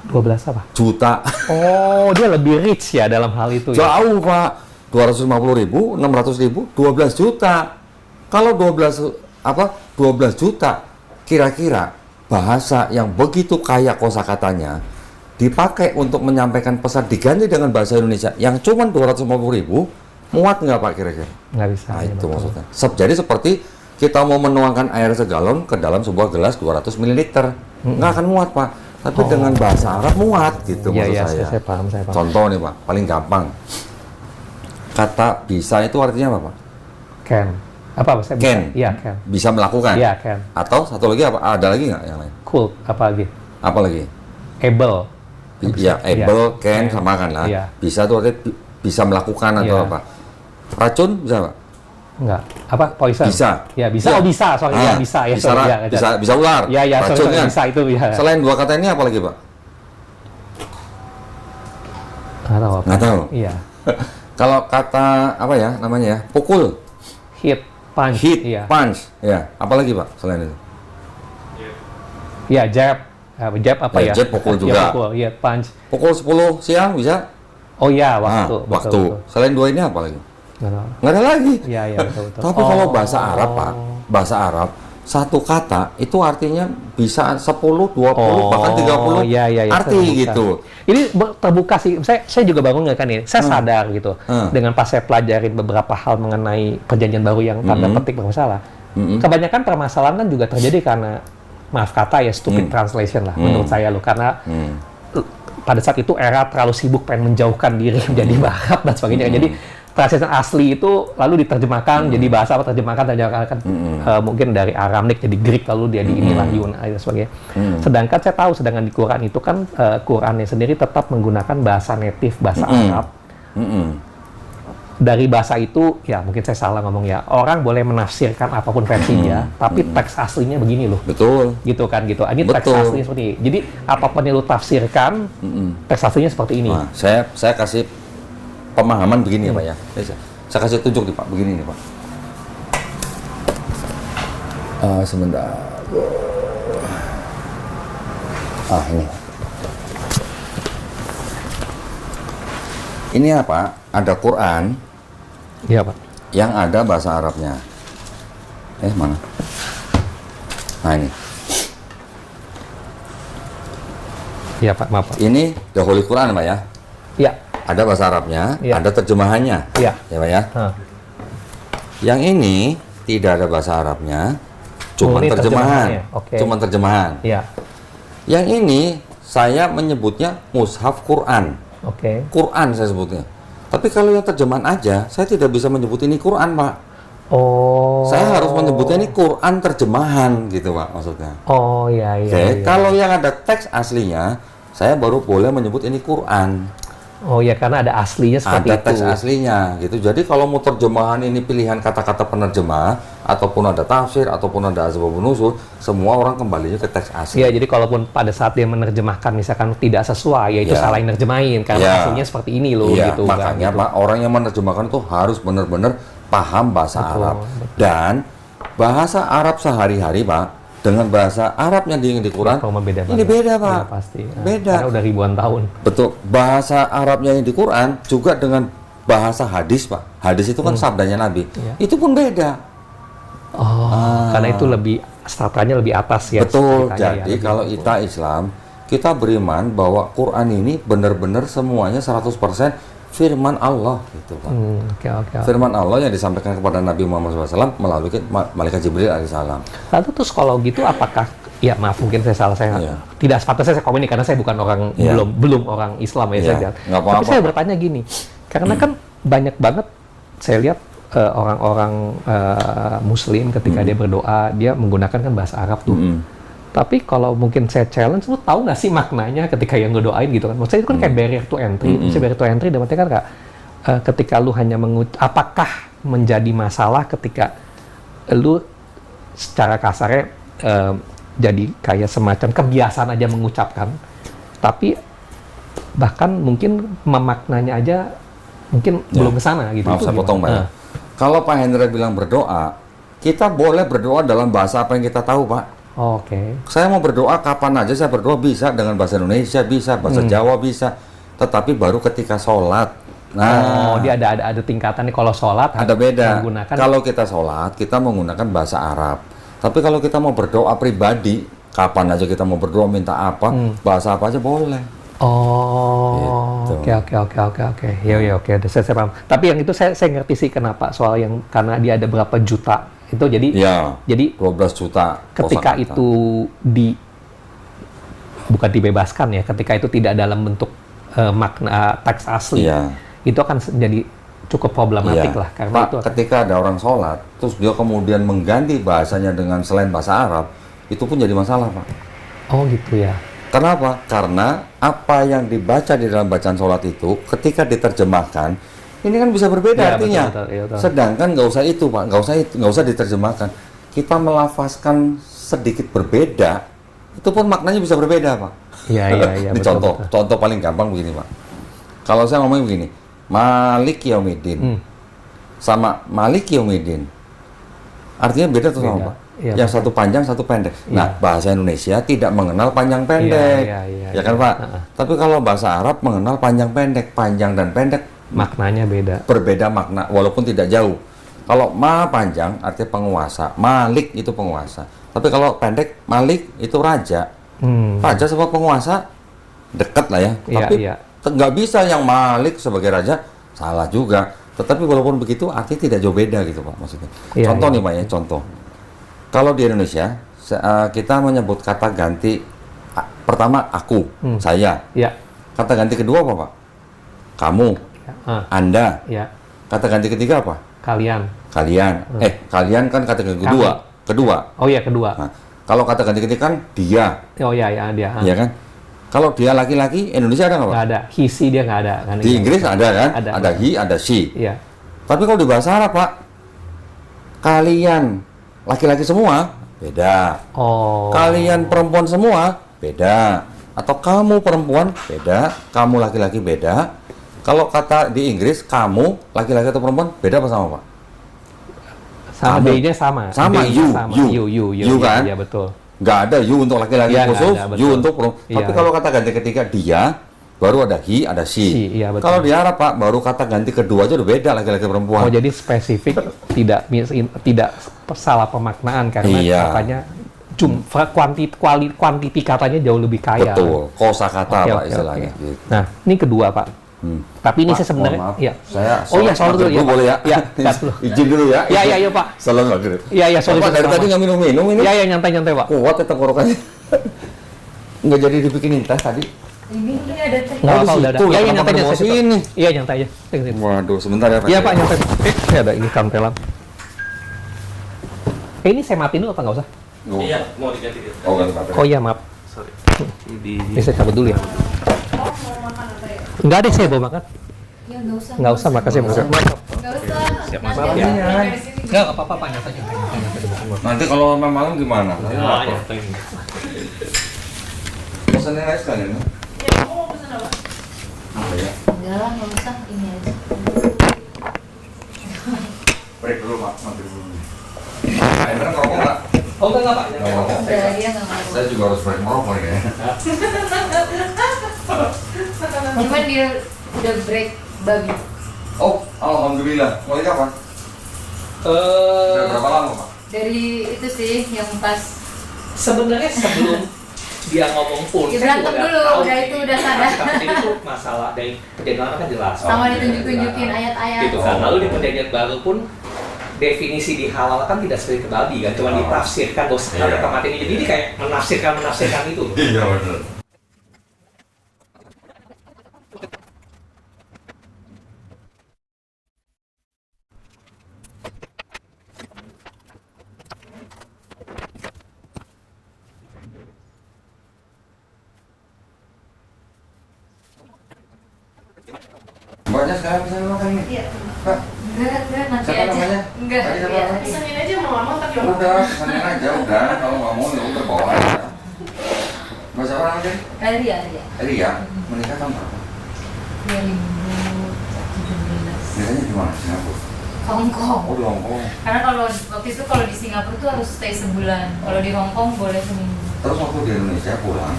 12 apa? Juta. Oh, dia lebih rich ya dalam hal itu. Jauh, Pak. 250.000, 600.000, 12 juta. Kalau 12 juta, kira-kira bahasa yang begitu kaya kosakatanya dipakai untuk menyampaikan pesan diganti dengan bahasa Indonesia yang cuma 250.000, muat nggak Pak kira-kira? Nggak bisa. Nah, itu maksudnya. Jadi seperti kita mau menuangkan air segalon ke dalam sebuah gelas 200 ml, nggak akan muat Pak. Tapi dengan bahasa Arab muat gitu maksud saya. Saya paham. Contoh nih Pak, paling gampang. Kata bisa itu artinya apa Pak? Can. Apa maksudnya? Can. Iya, can. Bisa melakukan. Iya, can. Atau satu lagi apa? Ada lagi nggak yang lain? Cool. Apa lagi? Apa lagi? Able. Iya, able, can sama kan lah. Bisa itu artinya bisa melakukan atau apa? Racun bisa Pak? Enggak. Apa? Poison? Bisa. Ya, bisa. Oh, bisa. Sorry, ya bisa. Ya, bisa ular. Ya, racun kan? Bisa itu ya. Selain 2 kata ini apa lagi Pak? Nggak tahu. Nggak tahu. Iya. Kalau kata apa ya namanya ya? Pukul. Hit, punch. Punch. Ya. Apa lagi Pak selain itu? Ya, jab. Jab apa ya? Jab pukul juga. Pukul, punch. Pukul 10 siang bisa? Oh iya, waktu. Betul. Selain 2 ini apa lagi? Nggak ada lagi. Iya, betul. Tapi kalau bahasa Arab Pak, bahasa Arab satu kata itu artinya bisa 10, 20, bahkan 30 arti gitu. Ini terbuka sih. Saya juga baru nggak kan ini. Saya sadar gitu. Dengan pas saya pelajarin beberapa hal mengenai perjanjian baru yang tanda petik bermasalah. Kebanyakan permasalahan kan juga terjadi karena, maaf kata ya, stupid translation lah menurut saya loh. Karena pada saat itu era terlalu sibuk pengen menjauhkan diri menjadi barat dan sebagainya. Jadi translation asli itu lalu diterjemahkan jadi bahasa apa, terjemahkan mungkin dari Aramik jadi Greek, lalu dia di inilah Yunani dan sebagainya. Sedangkan saya tahu sedangkan di Quran itu kan Qurannya sendiri tetap menggunakan bahasa native, bahasa Arab. Dari bahasa itu ya mungkin saya salah ngomong ya, orang boleh menafsirkan apapun versinya, tapi teks aslinya begini loh. Betul. Gitu kan gitu. Ini teks aslinya seperti ini. Jadi apapun yang lu tafsirkan, teks aslinya seperti ini. Nah, saya kasih pemahaman begini ya Pak ya. Saya kasih tunjuk nih Pak, begini nih Pak. Sebentar. Ini. Ini apa? Ada Quran. Iya Pak. Yang ada bahasa Arabnya. Mana? Nah ini. Iya Pak, maaf Pak. Ini The Holy Quran Pak ya? Iya. Ada bahasa Arabnya, ada terjemahannya. Iya. Ya Pak ya? Yang ini tidak ada bahasa Arabnya, cuma terjemahan. Cuma terjemahan. Iya. Yang ini saya menyebutnya mushaf Quran. Quran saya sebutnya. Tapi kalau yang terjemahan aja, saya tidak bisa menyebut ini Quran, Pak. Saya harus menyebutnya ini Quran terjemahan gitu, Pak, maksudnya. Iya. Kalau yang ada teks aslinya, saya baru boleh menyebut ini Quran. Karena ada aslinya seperti itu. Ada teks aslinya gitu. Jadi kalau mau terjemahan ini pilihan kata-kata penerjemah, ataupun ada tafsir, ataupun ada asbabun nuzul, semua orang kembalinya ke teks asli. Iya, jadi kalaupun pada saat dia menerjemahkan misalkan tidak sesuai, ya itu salah yang nerjemahin karena aslinya seperti ini loh gitu. Makanya gitu. Pak, orang yang menerjemahkan itu harus benar-benar paham bahasa Betul, Arab. betul. Dan bahasa Arab sehari-hari, Pak, dengan bahasa Arab yang di Quran, beda ini beda, Pak. Ya, pasti. Beda. Karena udah ribuan tahun. Betul. Bahasa Arabnya yang di Quran juga dengan bahasa hadis, Pak. Hadis itu kan sabdanya Nabi. Ya. Itu pun beda. Karena itu lebih stratanya lebih atas ya. Betul. ceritanya Jadi ya, kalau lebih kita Islam, kita beriman bahwa Quran ini benar-benar semuanya 100% firman Allah gitu, Pak. Oke. Firman Allah yang disampaikan kepada Nabi Muhammad SAW melalui malaikat Jibril alaihissalam. Lalu terus kalau gitu apakah ya maaf mungkin saya salah, saya Iya. tidak sepatutnya saya komen ini karena saya bukan orang Iya. belum orang Islam ya Iya, saya lihat. nggak apa-apa. Tapi saya bertanya gini, karena kan banyak banget saya lihat orang-orang Muslim ketika dia berdoa dia menggunakan kan bahasa Arab tuh. Tapi kalau mungkin saya challenge, lu tahu nggak sih maknanya ketika yang ngedoain gitu kan? Maksudnya itu kan kayak barrier to entry. Misalnya barrier to entry, dalam arti kan kak, ketika lu hanya apakah menjadi masalah ketika lu secara kasarnya jadi kayak semacam kebiasaan aja mengucapkan, tapi bahkan mungkin memaknanya aja mungkin belum ke sana gitu. Maaf, Itu saya gimana? potong, Pak. Ya. Kalau Pak Hendra bilang berdoa, kita boleh berdoa dalam bahasa apa yang kita tahu, Pak. Oke. Saya mau berdoa kapan aja saya berdoa, bisa dengan bahasa Indonesia, bisa bahasa Jawa, bisa. Tetapi baru ketika sholat. Nah, Dia ada tingkatannya. Kalau sholat ada beda. menggunakan Kalau kita sholat, kita menggunakan bahasa Arab. Tapi kalau kita mau berdoa pribadi, kapan aja kita mau berdoa minta apa, bahasa apa aja boleh. Oke. Ya, oke. Saya paham. Tapi yang itu saya ngerti sih kenapa, soal yang karena dia ada berapa juta itu jadi 12 juta ketika kosakata. itu bukan dibebaskan ya, ketika itu tidak dalam bentuk makna teks asli, Iya. itu akan jadi cukup problematik Iya. lah karena Pak, itu akan, ketika ada orang sholat, terus dia kemudian mengganti bahasanya dengan selain bahasa Arab, itu pun jadi masalah, Pak. oh gitu ya. Kenapa? Karena apa yang dibaca di dalam bacaan sholat itu, ketika diterjemahkan, ini kan bisa berbeda Ya, artinya. betul. Sedangkan nggak usah itu, Pak, nggak usah diterjemahkan. Kita melafazkan sedikit berbeda, itu pun maknanya bisa berbeda, Pak. Iya. Ini contoh paling gampang begini, Pak. Kalau saya ngomong begini, Malik Yaumiddin sama Malik Yaumiddin, artinya beda tuh sama, Pak. Iya, Yang satu panjang, satu pendek. Nah, bahasa Indonesia tidak mengenal panjang pendek, ya kan, Pak? Tapi kalau bahasa Arab mengenal panjang pendek, panjang dan pendek Maknanya beda. berbeda makna, walaupun tidak jauh. Kalau ma panjang artinya penguasa, Malik itu penguasa. Tapi kalau pendek, Malik itu raja. Raja sama penguasa dekat lah ya. Tapi nggak bisa yang Malik sebagai raja, salah juga. Tetapi walaupun begitu artinya tidak jauh beda gitu, Pak, maksudnya. Contoh nih, Pak ya, contoh. Kalau di Indonesia kita menyebut kata ganti pertama aku, saya. Iya. Kata ganti kedua apa, Pak? Kamu, Anda. Iya. Kata ganti ketiga apa? Kalian. Kalian kan kata kedua. Kedua. Oh iya, kedua. Nah, kalau kata ganti ketiga kan dia. Oh iya, dia. Iya kan? Kalau dia laki-laki, Indonesia ada nggak, Pak? Nggak ada. He, she dia nggak ada. Kan, Di Inggris ada kan? Ada. He, ada she. Iya. Tapi kalau di bahasa Arab, Pak, kalian laki-laki semua, beda. Kalian perempuan semua, beda. Atau kamu perempuan, beda. Kamu laki-laki, beda. Kalau kata di Inggris, kamu laki-laki atau perempuan, beda apa sama, Pak? Sama, B-nya sama. Sama, B-nya you kan? Iya, betul. Nggak ada you untuk laki-laki khusus, you untuk perempuan. Iya, Tapi kalau kata ganti ketiga dia, baru ada he, ada she. Iya, betul. Kalau di Arab, Pak, baru kata ganti kedua aja udah beda laki-laki perempuan. Oh, jadi spesifik tidak salah pemaknaan karena katanya kuantiti katanya jauh lebih kaya. Betul, kosakata, Pak, istilahnya. Gitu. Nah, ini kedua, Pak. Tapi ini Pak, saya sebenarnya, ya. Saya soal dulu ya, boleh ya? Ya, izin dulu ya. Iya, Pak. Salam maghrib. Iya, sorry. Pak, dari tadi nggak minum ini. Iya, nyantai, Pak. Kuat ya tenggorokannya. Nggak jadi dibikinin teh tadi. Ini ada teh. Nggak apa, udah. Iya, nyantai aja. Sini. Iya, nyantai aja. Waduh, sebentar ya, Pak. Iya, Pak, nyantai. Ini ada ini kampelan. Ini saya matiin dulu apa nggak usah? Iya, mau diganti dia. Oh, ganti baterai. Oh iya, maaf. Sorry. Ini saya cabut dulu ya. Mau makan apa ya? Enggak ada, saya bawa makan. Ya nggak usah. Nggak usah, makasih. Nggak usah. Siap, Nanti Mas. aja Iya. dari sini. Nggak apa-apa, Pak. Nyantai aja. Nanti kalau malam gimana? Nah, nyantai. Pesannya aja sekalian. Ya, kamu mau pesan apa? Apa ya? Enggak lah, nggak usah. Ini aja. break dulu Mak, mampir dulu. Akhirnya ngerokok nggak? Oh enggak Pak. Nggak ngerokok. Udah, dia nggak mau. Saya juga harus break merokok ya. Cuman dia udah break babi. Oh, alhamdulillah. Mulai kapan? Udah berapa lama Pak? Dari itu sih yang pas Sebenarnya sebelum dia ngomong pun, Ya, saya berantem juga dulu, tahu udah itu udah sadar. Tapi itu masalah dari perjanjian lama kan jelas. sama iya, ditunjuk-tunjukin iya. ayat-ayat. Gitu kan. Lalu di perjanjian baru pun definisi dihalalkan tidak seperti ke babi kan, cuma ditafsirkan bahwa sekali Iya. kematian ini. Jadi ini kayak menafsirkan itu. Iya benar. Mbaknya sekarang bisa makan nih? Iya. Pak, Enggak, nanti siapa aja. namanya? Enggak. Tadi siapa iya. namanya? Pesenin aja mau lama tapi Udah, pesanin aja udah. Kalau nggak mau ya udah bawa aja. Mbak siapa namanya? Ria. Elia, menikah tahun berapa? 2017. Nikahnya di mana? Singapura? Hongkong. Oh di Hongkong. Karena waktu itu kalau di Singapura tuh harus stay sebulan. Kalau di Hongkong boleh seminggu. Terus waktu di Indonesia pulang,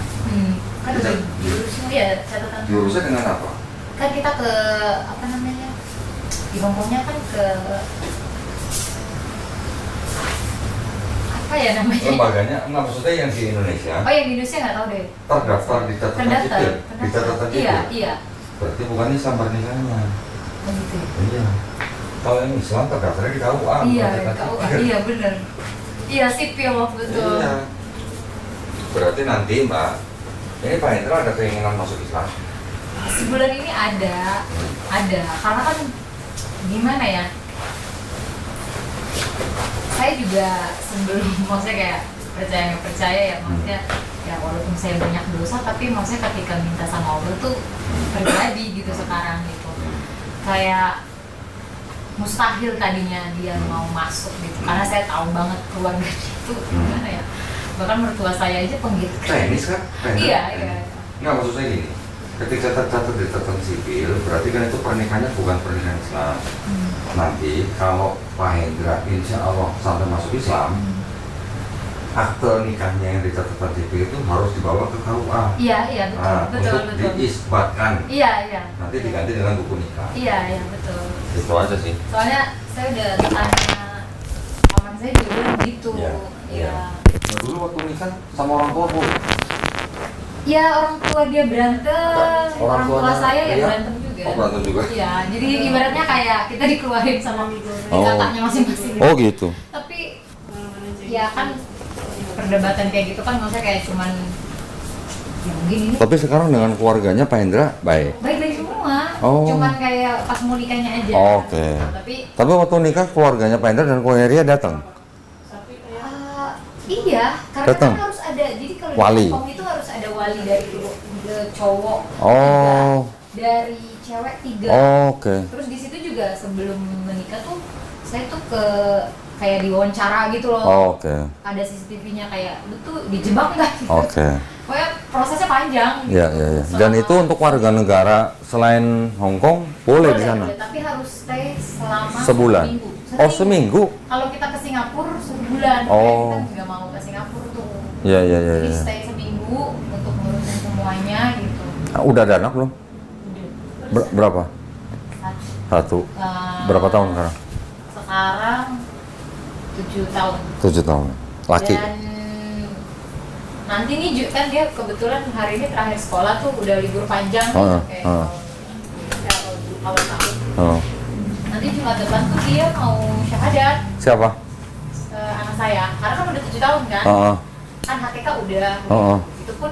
Kan Bisa- diurusnya ya catatan. diurusnya dengan apa? Kan kita ke apa namanya? Di Hongkongnya kan ke apa ya namanya? Lembaganya, enggak maksudnya yang di Indonesia Oh yang di Indonesia nggak tahu deh. terdaftar di catatan Terdaftar. sipil, di catatan sipil. Iya. Berarti bukan Islam pernikahannya. Oh gitu ya. Iya. Kalau yang Islam terdaftarnya di KUA. Iya, bukan catatan tahu. sipil. Iya benar. Iya sipil betul. Iya. Berarti nanti Mbak, ini Pak Hendra ada keinginan masuk Islam? Sebulan ini ada, karena kan gimana ya? Saya juga sebelum maksudnya kayak percaya nggak percaya ya maksudnya ya walaupun saya banyak dosa tapi maksudnya ketika minta sama Allah tuh terjadi gitu sekarang gitu. Kayak mustahil tadinya dia mau masuk gitu karena saya tahu banget keluarga itu gimana ya. Bahkan mertua saya aja penggiat. Chinese kan? Iya. Nggak, maksud saya gini, ketika tercatat di catatan sipil, berarti kan itu pernikahannya bukan pernikahan Islam. Nanti kalau Pak Hendra insya Allah sampai masuk Islam, akte nikahnya yang di catatan sipil itu harus dibawa ke KUA. Iya, betul, untuk betul. diisbatkan. Iya. Nanti diganti dengan buku nikah. Iya, betul. Itu aja sih. Soalnya saya udah tanya paman saya juga bilang gitu. Iya. Nah, dulu waktu nikah sama orang tua Bu. Iya, orang tua dia berantem, orang tua tuanya saya ya dia? berantem juga. Oh, berantem juga. Iya, jadi ibaratnya kayak kita dikeluarin sama kakaknya masing-masing. Oh gitu. Tapi ya kan perdebatan kayak gitu kan maksudnya kayak cuman ya mungkin ini Tapi sekarang dengan keluarganya Pak Hendra baik. baik-baik semua. Oh. Cuman kayak pas mau nikahnya aja. Oke. Tapi Tapi waktu nikah keluarganya Pak Hendra dan keluarga Ria datang. iya, karena Datang. kan harus ada. Jadi kalau Wali. di Hongkong itu harus ada wali dari cowok Oh. 3, dari cewek 3. Oke. Terus di situ juga sebelum menikah tuh saya tuh kayak diwawancara gitu loh. Oke. Ada CCTV-nya kayak lu tuh dijebak nggak? Gitu. Oke. Pokoknya prosesnya panjang. Gitu. Iya, iya, iya. Dan itu untuk warga negara selain Hong Kong boleh di sana. Boleh, tapi harus stay selama Sebulan. seminggu. Oh, seminggu. Kalau kita ke Singapura sebulan, Oh. kita nggak mau ke Singapura tuh. Iya, iya, iya, Jadi iya. stay seminggu untuk ngurusin semuanya gitu. Ah, udah ada anak belum? Berapa? Satu. Berapa tahun sekarang? Sekarang 7 tahun. 7 tahun. Laki. Dan nanti nih kan dia kebetulan hari ini terakhir sekolah tuh udah libur panjang kayak awal tahun. Oh. Nanti Jumat depan tuh dia mau syahadat Siapa? anak saya. Karena kan udah 7 tahun kan. Oh. Kan HTK udah. Oh. Itu pun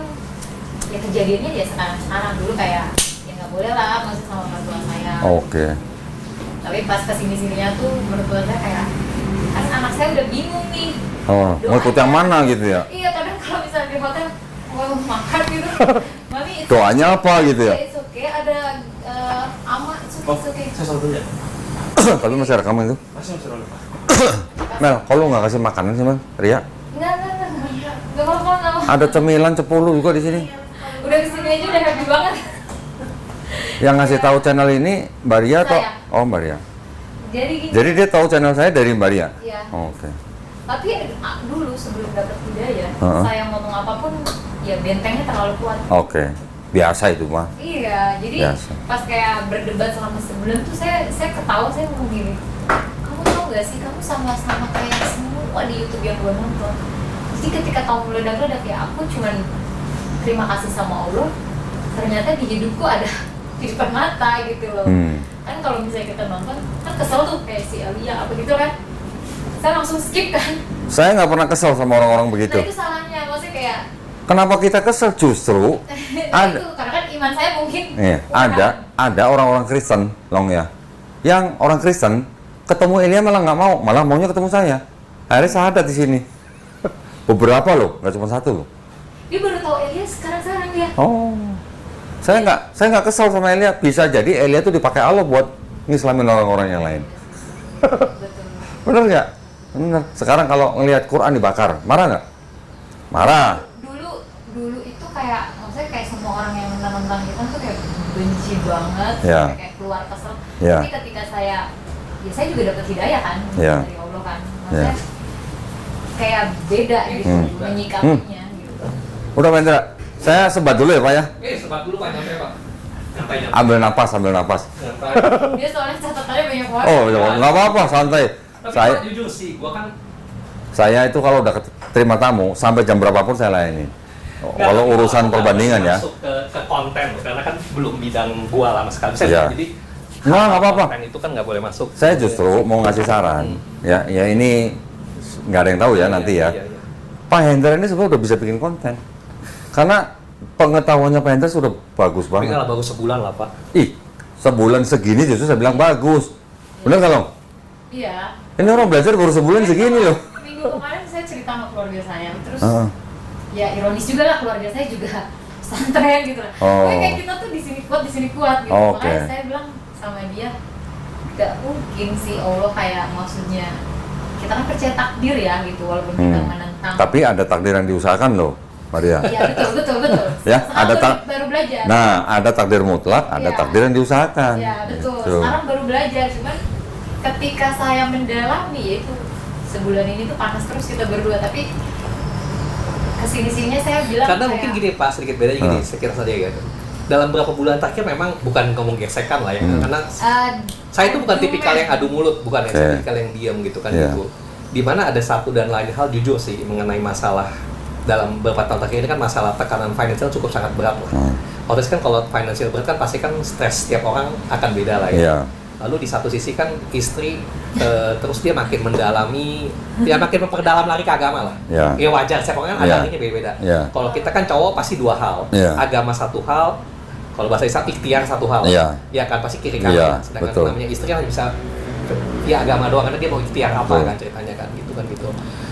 ya kejadiannya ya sekarang dulu kayak ya nggak boleh lah masuk sama mertua saya. Oke. Tapi pas kesini-sininya tuh mertua saya kayak kan anak saya udah bingung nih. Oh, mau ikut yang mana gitu ya? Iya, kadang kalau misalnya di hotel mau makan gitu, mami itu Doanya apa gitu ya? it's okay, ada ama, it's okay. Saya selalu dulu ya? Tapi masih rekaman itu. Masih selalu Pak. Mel, kalau nggak kasih makanan sih Mel, Ria? Enggak apa-apa, nggak apa. Ada cemilan cepulu juga di sini. Udah kesini aja udah happy banget. Yang ngasih tahu channel ini Mbak Ria atau? Saya. Oh Mbak Ria. Jadi gini. Jadi dia tahu channel saya dari Mbak Ria? Iya. Oke. Tapi dulu sebelum dapat hidayah, Heeh. saya ngomong apapun ya bentengnya terlalu kuat. Oke. Biasa itu mah. Iya, jadi Biasa. pas kayak berdebat selama sebulan tuh saya ketawa, saya ngomong gini, kamu tahu gak sih, kamu sama-sama kayak semua di YouTube yang gue nonton. Jadi ketika kamu meledak-ledak ya aku cuman terima kasih sama Allah, ternyata di hidupku ada di depan mata gitu loh. Kan kalau misalnya kita nonton, kan kesel tuh kayak si Alia apa gitu kan, saya langsung skip kan. Saya nggak pernah kesel sama orang-orang begitu. Nah itu salahnya, maksudnya kayak Kenapa kita kesel? Justru nah itu, karena kan iman saya mungkin iya, kurang. ada orang-orang Kristen, Long ya, yang orang Kristen ketemu Elia malah nggak mau, malah maunya ketemu saya. Akhirnya sahadat di sini. Beberapa loh, nggak cuma satu loh. Dia baru tahu Elias sekarang dia. Oh, saya nggak kesel sama Elia. Bisa jadi Elia tuh dipakai Allah buat ngislamin orang-orang yang lain. Betul. Bener nggak? Bener. Sekarang kalau ngelihat Quran dibakar, marah nggak? Marah. Dulu itu kayak maksudnya kayak semua orang yang nonton kita tuh kayak benci banget, Ya. sampai kayak keluar kesel. Ya. Tapi ketika saya juga dapat hidayah kan Ya. dari Allah kan, maksudnya kayak beda gitu menyikapinya gitu. Udah Pak Indra, saya sebat dulu ya Pak ya. Sebat dulu Pak, nyantai Pak. Nyantai. Ambil napas. Nyantai. Dia soalnya catatannya banyak banget. Oh, nggak apa-apa, santai. Tapi Saya Pak, jujur sih, gua kan itu kalau udah terima tamu sampai jam berapapun saya layani. Kalau nggak, urusan nggak perbandingan ya. masuk ke konten loh, karena kan belum bidang gua lama sekali. Iya. Jadi Nggak apa-apa. konten itu kan nggak boleh masuk. Saya justru mau ngasih saran. Ya ini nggak ada yang tahu ya nanti ya. Iya. Pak Hendra ini sebenarnya udah bisa bikin konten. Karena pengetahuannya Pak Hendra sudah bagus Tapi banget. nggak bagus sebulan lah Pak. Ih, sebulan segini justru saya bilang bagus. Bener nggak Long? Iya. Ini orang belajar baru sebulan segini loh. Minggu kemarin saya cerita sama keluarga saya, terus Heeh. ya ironis juga lah, keluarga saya juga pesantren gitu lah. Oh. Pokoknya kayak kita tuh di sini kuat gitu. Oke. Makanya saya bilang sama dia, gak mungkin sih Allah kayak maksudnya kita kan percaya takdir ya gitu, walaupun kita menentang. Tapi ada takdir yang diusahakan loh, Maria. Iya betul. Ya, Sekarang ada baru belajar. Nah, ada takdir mutlak, ada Iya. takdir yang diusahakan. Ya betul. Gitu. Sekarang baru belajar, cuman ketika saya mendalami yaitu sebulan ini tuh panas terus kita berdua, tapi kesini-sininya saya bilang Karena kayak, mungkin gini Pak, sedikit beda gini, saya kira saja gitu. Dalam beberapa bulan terakhir memang bukan ngomong gesekan lah ya, karena saya itu bukan tipikal yang adu mulut, bukan ya, saya tipikal yang diam gitu kan Yeah. gitu. Dimana ada satu dan lain hal jujur sih mengenai masalah dalam beberapa tahun terakhir ini kan masalah tekanan finansial cukup sangat berat lah. Otomatis kan kalau finansial berat kan pasti kan stres setiap orang akan beda lah ya. Iya. Lalu di satu sisi kan istri terus dia makin mendalami, dia makin memperdalam lari ke agama lah. Ya. Ya wajar, setiap orang kan Ya. agamanya beda-beda. Ya. Kalau kita kan cowok pasti dua hal, Ya. agama satu hal, kalau bahasa Islam ikhtiar satu hal. Ya. Ya kan pasti kiri kanan. Ya, Sedangkan betul. namanya istri kan bisa ya agama doang karena dia mau ikhtiar apa Betul. kan ceritanya kan gitu.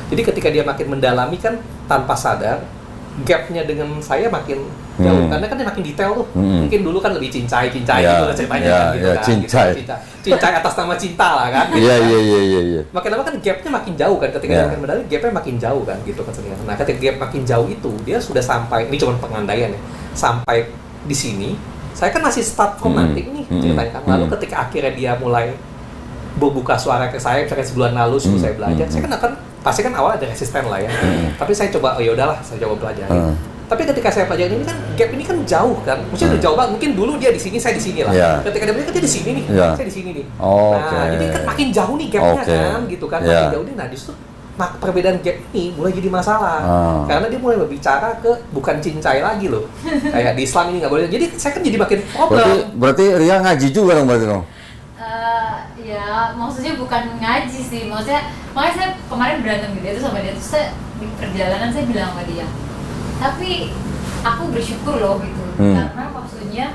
Jadi ketika dia makin mendalami kan tanpa sadar gapnya dengan saya makin jauh karena kan dia makin detail tuh. Mungkin dulu kan lebih cincai Ya, gitu lah ceritanya ya, kan gitu ya, kan. cincai. Gitu, cincai atas nama cinta lah kan. Iya. Makin lama kan gapnya makin jauh kan, ketika Ya. dia makin mendalami gapnya makin jauh kan gitu kan sebenarnya. Nah ketika gap makin jauh itu dia sudah sampai, ini cuma pengandaian ya, sampai di sini saya kan masih start romantik nih ceritanya kan. Lalu ketika akhirnya dia mulai berbuka suara ke saya, misalkan sebulan lalu sebelum saya belajar, saya kan akan pasti kan awal ada resisten lah ya. Tapi saya coba, ya udahlah, saya coba pelajari. Tapi ketika saya pelajari ini kan gap ini kan jauh kan, maksudnya udah jauh banget. Mungkin dulu dia di sini, saya di sini lah. Iya. Ketika dia belajar kan dia di sini nih, Iya. saya di sini nih. Oh, Nah, oke. jadi kan makin jauh nih gapnya Oke. kan, gitu kan, Iya. makin jauh nih. Nah justru perbedaan gap ini mulai jadi masalah, karena dia mulai berbicara ke bukan cincai lagi loh. Kayak di Islam ini nggak boleh. Jadi saya kan jadi makin problem. Berarti Ria ngaji juga dong berarti dong. ya maksudnya bukan ngaji sih, maksudnya makanya saya kemarin berantem gitu itu sama dia, terus saya di perjalanan saya bilang sama dia, tapi aku bersyukur loh gitu, karena maksudnya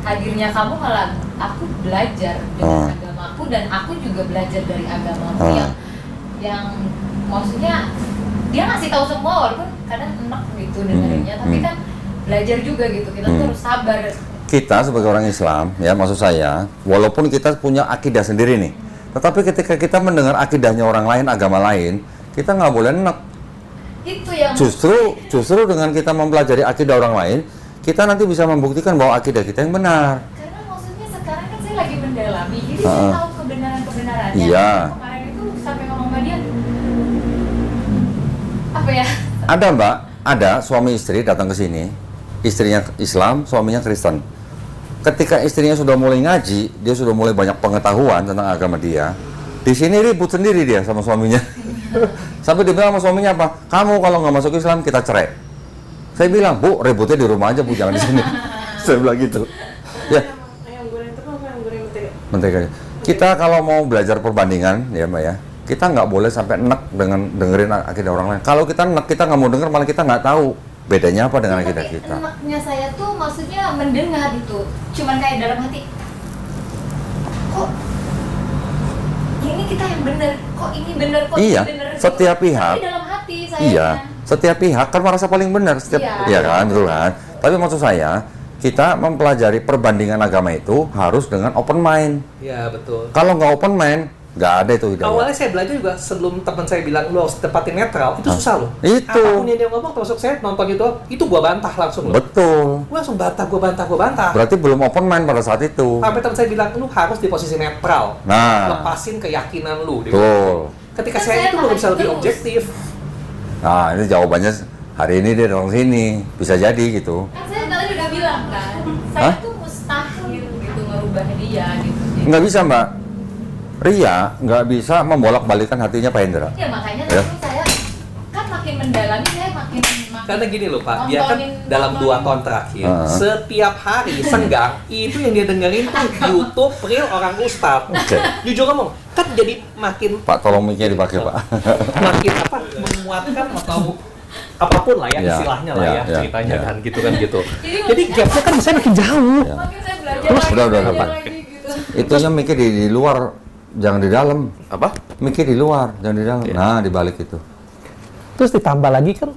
hadirnya kamu malah aku belajar dari agamaku dan aku juga belajar dari agamamu yang maksudnya dia ngasih tahu semua walaupun kadang enak gitu dengerinnya, tapi kan belajar juga gitu, kita tuh harus sabar. Kita sebagai orang Islam, ya maksud saya, walaupun kita punya akidah sendiri nih, tetapi ketika kita mendengar akidahnya orang lain, agama lain, kita nggak boleh enak. Itu yang Justru dengan kita mempelajari akidah orang lain, kita nanti bisa membuktikan bahwa akidah kita yang benar. karena maksudnya sekarang kan saya lagi mendalami, jadi saya tahu kebenaran Iya. Kemarin itu sampai ngomong sama dia, apa ya? Ada Mbak, ada suami istri datang ke sini, istrinya Islam, suaminya Kristen. Ketika istrinya sudah mulai ngaji, dia sudah mulai banyak pengetahuan tentang agama dia. Di sini ribut sendiri dia sama suaminya. Sampai dia bilang sama suaminya apa? Kamu kalau nggak masuk Islam kita cerai. Saya bilang, Bu, ributnya di rumah aja Bu, jangan di sini. Saya bilang gitu. Ya. Ayam goreng itu apa ayam goreng mentega? Mentega. Kita kalau mau belajar perbandingan, ya Mbak ya, kita nggak boleh sampai enek dengan dengerin akidah orang lain. Kalau kita enek, kita nggak mau denger, malah kita nggak tahu bedanya apa dengan akidah kita. Enaknya saya tuh maksudnya mendengar itu, cuman kayak dalam hati, kok ini kita yang bener, kok ini bener, kok Iya, ini bener. setiap pihak. Tapi dalam hati saya. Iya, setiap pihak kan merasa paling benar, setiap, Iya. ya kan, betul kan? Tapi maksud saya, kita mempelajari perbandingan agama itu harus dengan open mind. Iya, betul. Kalau nggak open mind, nggak ada itu hidayah. Awalnya saya belajar juga sebelum teman saya bilang lu harus tepatin netral, itu susah loh. Itu. Apapun yang dia ngomong, termasuk saya nonton itu gua bantah langsung loh. Betul. Gua langsung gua bantah. Berarti belum open mind pada saat itu. Sampai teman saya bilang, lu harus di posisi netral. Nah, Lepasin keyakinan lu. Dia betul. bilang. Ketika Kan saya saya itu belum bisa lebih terus. objektif. Nah, ini jawabannya hari ini dia datang sini, bisa jadi gitu. Kan saya tadi udah bilang kan, saya Hah? tuh mustahil gitu ngerubah dia gitu. Nggak bisa Mbak. Ria nggak bisa membolak-balikan hatinya Pak Hendra. Ya makanya Ya. terus saya kan makin mendalami, saya makin Karena gini loh Pak, dia kan dalam 2 tahun terakhir, setiap hari senggang, itu yang dia dengerin tuh YouTube real orang Ustadz. Oke. Jujur ngomong, kan jadi makin Pak, tolong mic-nya dipakai Pak. makin apa menguatkan atau apapun lah ya, Ya, istilahnya lah ya, ya, ya, ceritanya ya. kan gitu kan gitu. Jadi Gapnya kan saya makin jauh. Ya. makin saya belajar Terus, lagi, udah, belajar Pak. lagi gitu. Itunya mic-nya di luar, jangan di dalam. Apa? Mic-nya di luar, jangan di dalam. Nah, di balik itu. Terus ditambah lagi kan,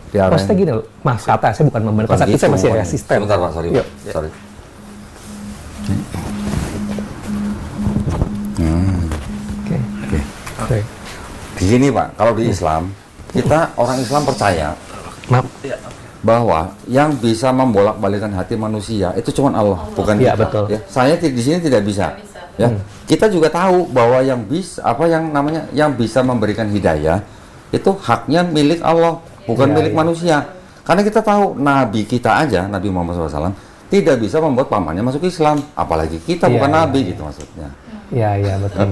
Diarahin. maksudnya gini loh, maaf kata saya bukan membenarkan, Bukan tapi gitu, saya masih pokoknya. resisten. Sebentar Pak, sorry. Yuk. Pak. Sorry. Oke. Oke. Oke. Di sini Pak, kalau di Islam, kita orang Islam percaya Maaf. bahwa yang bisa membolak-balikan hati manusia itu cuma Allah, bukan Iya, kita. betul. Ya, saya di sini tidak bisa. Nggak bisa. Ya, kita juga tahu bahwa yang bisa yang bisa memberikan hidayah itu haknya milik Allah, bukan Iya, milik iya. manusia. Karena kita tahu Nabi kita aja, Nabi Muhammad SAW tidak bisa membuat pamannya masuk Islam, apalagi kita Iya, bukan iya, Nabi iya. gitu maksudnya. Iya, betul.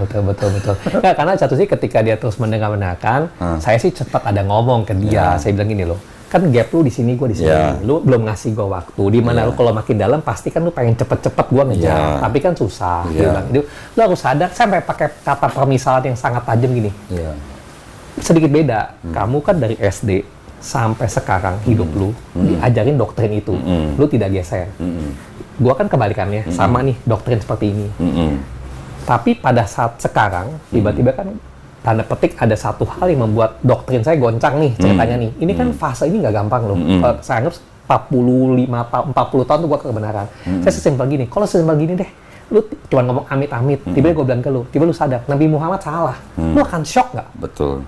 Nggak, karena satu sih ketika dia terus mendengar-mendengarkan, saya sih cepat ada ngomong ke dia. Saya bilang gini loh, kan gap lu di sini, gua di sini. Ya. Lu belum ngasih gua waktu. Di mana lu kalau makin dalam pasti kan lu pengen cepet-cepet gua ngejar. Ya. Tapi kan susah. Ya. Dia bilang, lu harus sadar. Saya sampai pakai kata permisalan yang sangat tajam gini. Iya. Sedikit beda. Kamu kan dari SD sampai sekarang hidup lu diajarin doktrin itu. Lu tidak geser. Gua kan kebalikannya, sama nih doktrin seperti ini. Tapi pada saat sekarang, tiba-tiba kan tanda petik ada satu hal yang membuat doktrin saya goncang nih ceritanya nih. Ini kan fase ini nggak gampang loh. Saya anggap 45 tahun, 40 tahun tuh buat kebenaran. Saya sesimpel gini, kalau sesimpel gini deh, lu cuma ngomong amit-amit, tiba-tiba gue bilang ke lu, tiba lu sadar, Nabi Muhammad salah. Lu akan shock nggak? Betul.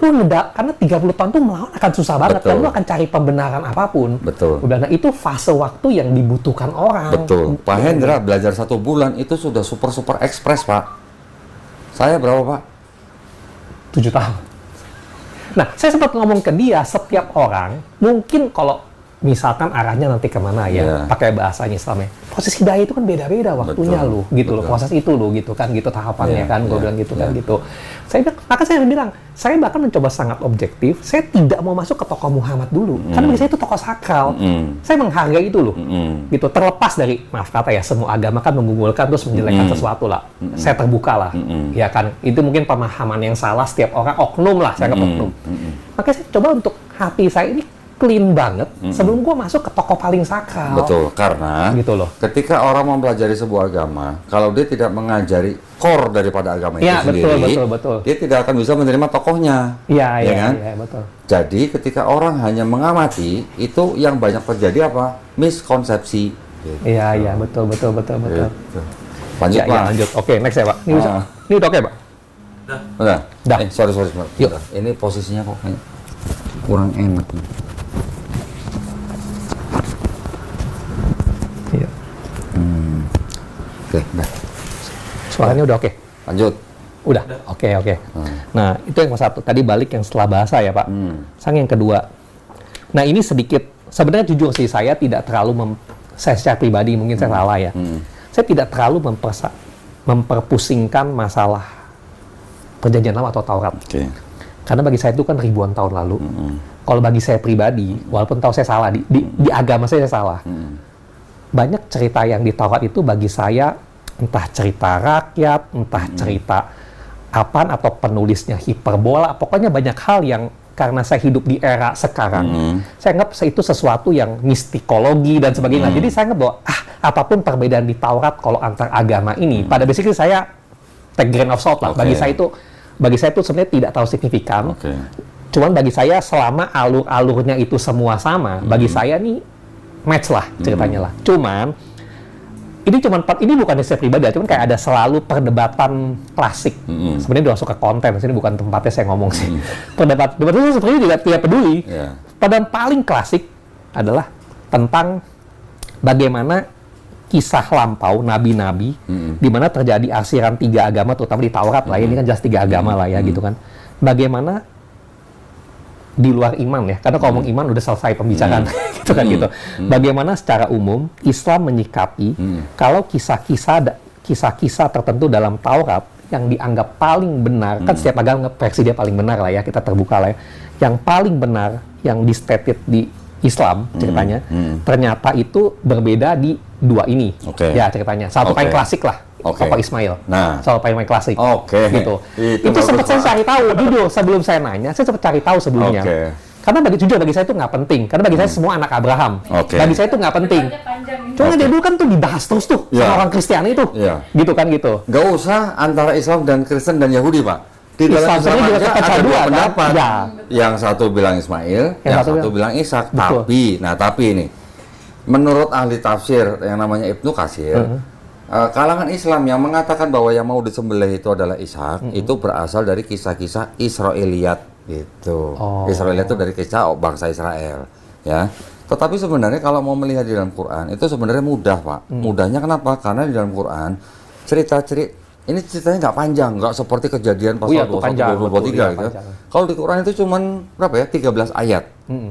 Lu karena 30 tahun tuh melawan akan susah banget. Betul. Dan lu akan cari pembenaran apapun. Betul. Udah, nah itu fase waktu yang dibutuhkan orang. Betul. Pak Hendra belajar 1 bulan itu sudah super ekspres Pak. Saya berapa Pak? 7 tahun. Nah, saya sempat ngomong ke dia, setiap orang, mungkin kalau misalkan arahnya nanti kemana ya, Iya. pakai bahasanya Islamnya. Proses hidayah itu kan beda-beda waktunya Betul. lu, gitu loh. Betul. Proses itu lu, gitu kan, gitu tahapannya Iya, kan, gue iya, bilang gitu iya. kan, gitu. Maka saya bilang, saya bahkan mencoba sangat objektif, saya tidak mau masuk ke tokoh Muhammad dulu. Karena bagi saya itu tokoh sakral. Saya menghargai itu loh. Gitu, terlepas dari, maaf kata ya, semua agama kan mengunggulkan terus menjelekkan sesuatu lah. Saya terbuka lah. Ya kan, itu mungkin pemahaman yang salah setiap orang, oknum lah, saya anggap oknum. Makanya saya coba untuk hati saya ini clean banget sebelum gua masuk ke tokoh paling sakral. Betul, karena Gitu loh. ketika orang mempelajari sebuah agama, kalau dia tidak mengajari core daripada agama Ya, itu betul, sendiri, betul. dia tidak akan bisa menerima tokohnya. Iya, Ya kan? iya, betul. Jadi ketika orang hanya mengamati, itu yang banyak terjadi apa? Miskonsepsi. Gitu. Iya, betul. Gitu. Lanjut Ya, Pak. ya, lanjut. Oke, next ya, Pak. Ini bisa. Ah. Ini udah oke, Pak? Udah. Dah. Sorry. Yuk. Udah. Ini posisinya kok kayak kurang enak. Iya. Oke, udah. Suaranya udah oke. Lanjut. Udah. Oke. Nah, itu yang satu. Tadi balik yang setelah bahasa ya, Pak. Sang yang kedua. Nah, ini sedikit, sebenarnya jujur sih, saya tidak terlalu, saya secara pribadi mungkin saya salah ya. Saya tidak terlalu memperpusingkan masalah Perjanjian Lama atau Taurat. Karena bagi saya itu kan ribuan tahun lalu. Kalau bagi saya pribadi, walaupun tahu saya salah, di agama saya salah. Banyak cerita yang di Taurat itu bagi saya, entah cerita rakyat, entah cerita apaan, atau penulisnya hiperbola, pokoknya banyak hal yang karena saya hidup di era sekarang, saya anggap itu sesuatu yang mistikologi dan sebagainya. Jadi saya anggap bahwa apapun perbedaan di Taurat kalau antar agama ini, pada basically saya take grain of salt lah. Bagi saya itu sebenarnya tidak terlalu signifikan. Cuman bagi saya selama alur-alurnya itu semua sama, bagi saya nih match lah ceritanya lah. Cuman ini bukan dari saya pribadi, cuman kayak ada selalu perdebatan klasik. Sebenarnya udah masuk ke konten, sini bukan tempatnya saya ngomong sih. Perdebatan itu sebenarnya tidak peduli. Perdebatan paling klasik adalah tentang bagaimana kisah lampau nabi-nabi, di mana terjadi arsiran 3 agama, terutama di Taurat lah. Ini kan jelas 3 agama lah ya, gitu kan. Bagaimana di luar iman ya, karena kalau ngomong iman udah selesai pembicaraan, gitu kan gitu. Bagaimana secara umum Islam menyikapi kalau kisah-kisah tertentu dalam Taurat yang dianggap paling benar, kan setiap agama nge-versi dia paling benar lah ya, kita terbuka lah ya. Yang paling benar, yang di-stated di Islam ceritanya, ternyata itu berbeda di 2 ini. Ya ceritanya. Satu paling klasik lah, Papa Ismail. Soal paling klasik. Gitu. Itu sempat saya cari tahu, jujur sebelum saya nanya, saya sempat cari tahu sebelumnya. Karena bagi saya itu nggak penting. Karena bagi saya semua anak Abraham. Bagi saya itu nggak penting. Cuma dari dulu kan tuh dibahas terus tuh sama orang Kristiani itu. Gitu kan gitu. Nggak usah antara Islam dan Kristen dan Yahudi, Pak. Di dalam Islam juga ada 2 pendapat. Yang satu bilang Ismail, yang satu bilang Ishak. Tapi ini, menurut ahli tafsir yang namanya Ibnu Katsir, kalangan Islam yang mengatakan bahwa yang mau disembelih itu adalah Ishak, itu berasal dari kisah-kisah Israiliyat gitu. Israiliyat itu dari kisah bangsa Israel, ya. Tetapi sebenarnya kalau mau melihat di dalam Quran itu sebenarnya mudah, Pak. Mudahnya kenapa? Karena di dalam Quran ini ceritanya nggak panjang, nggak seperti Kejadian pasal 21, 23 gitu. Kalau di Quran itu cuman berapa ya? 13 ayat.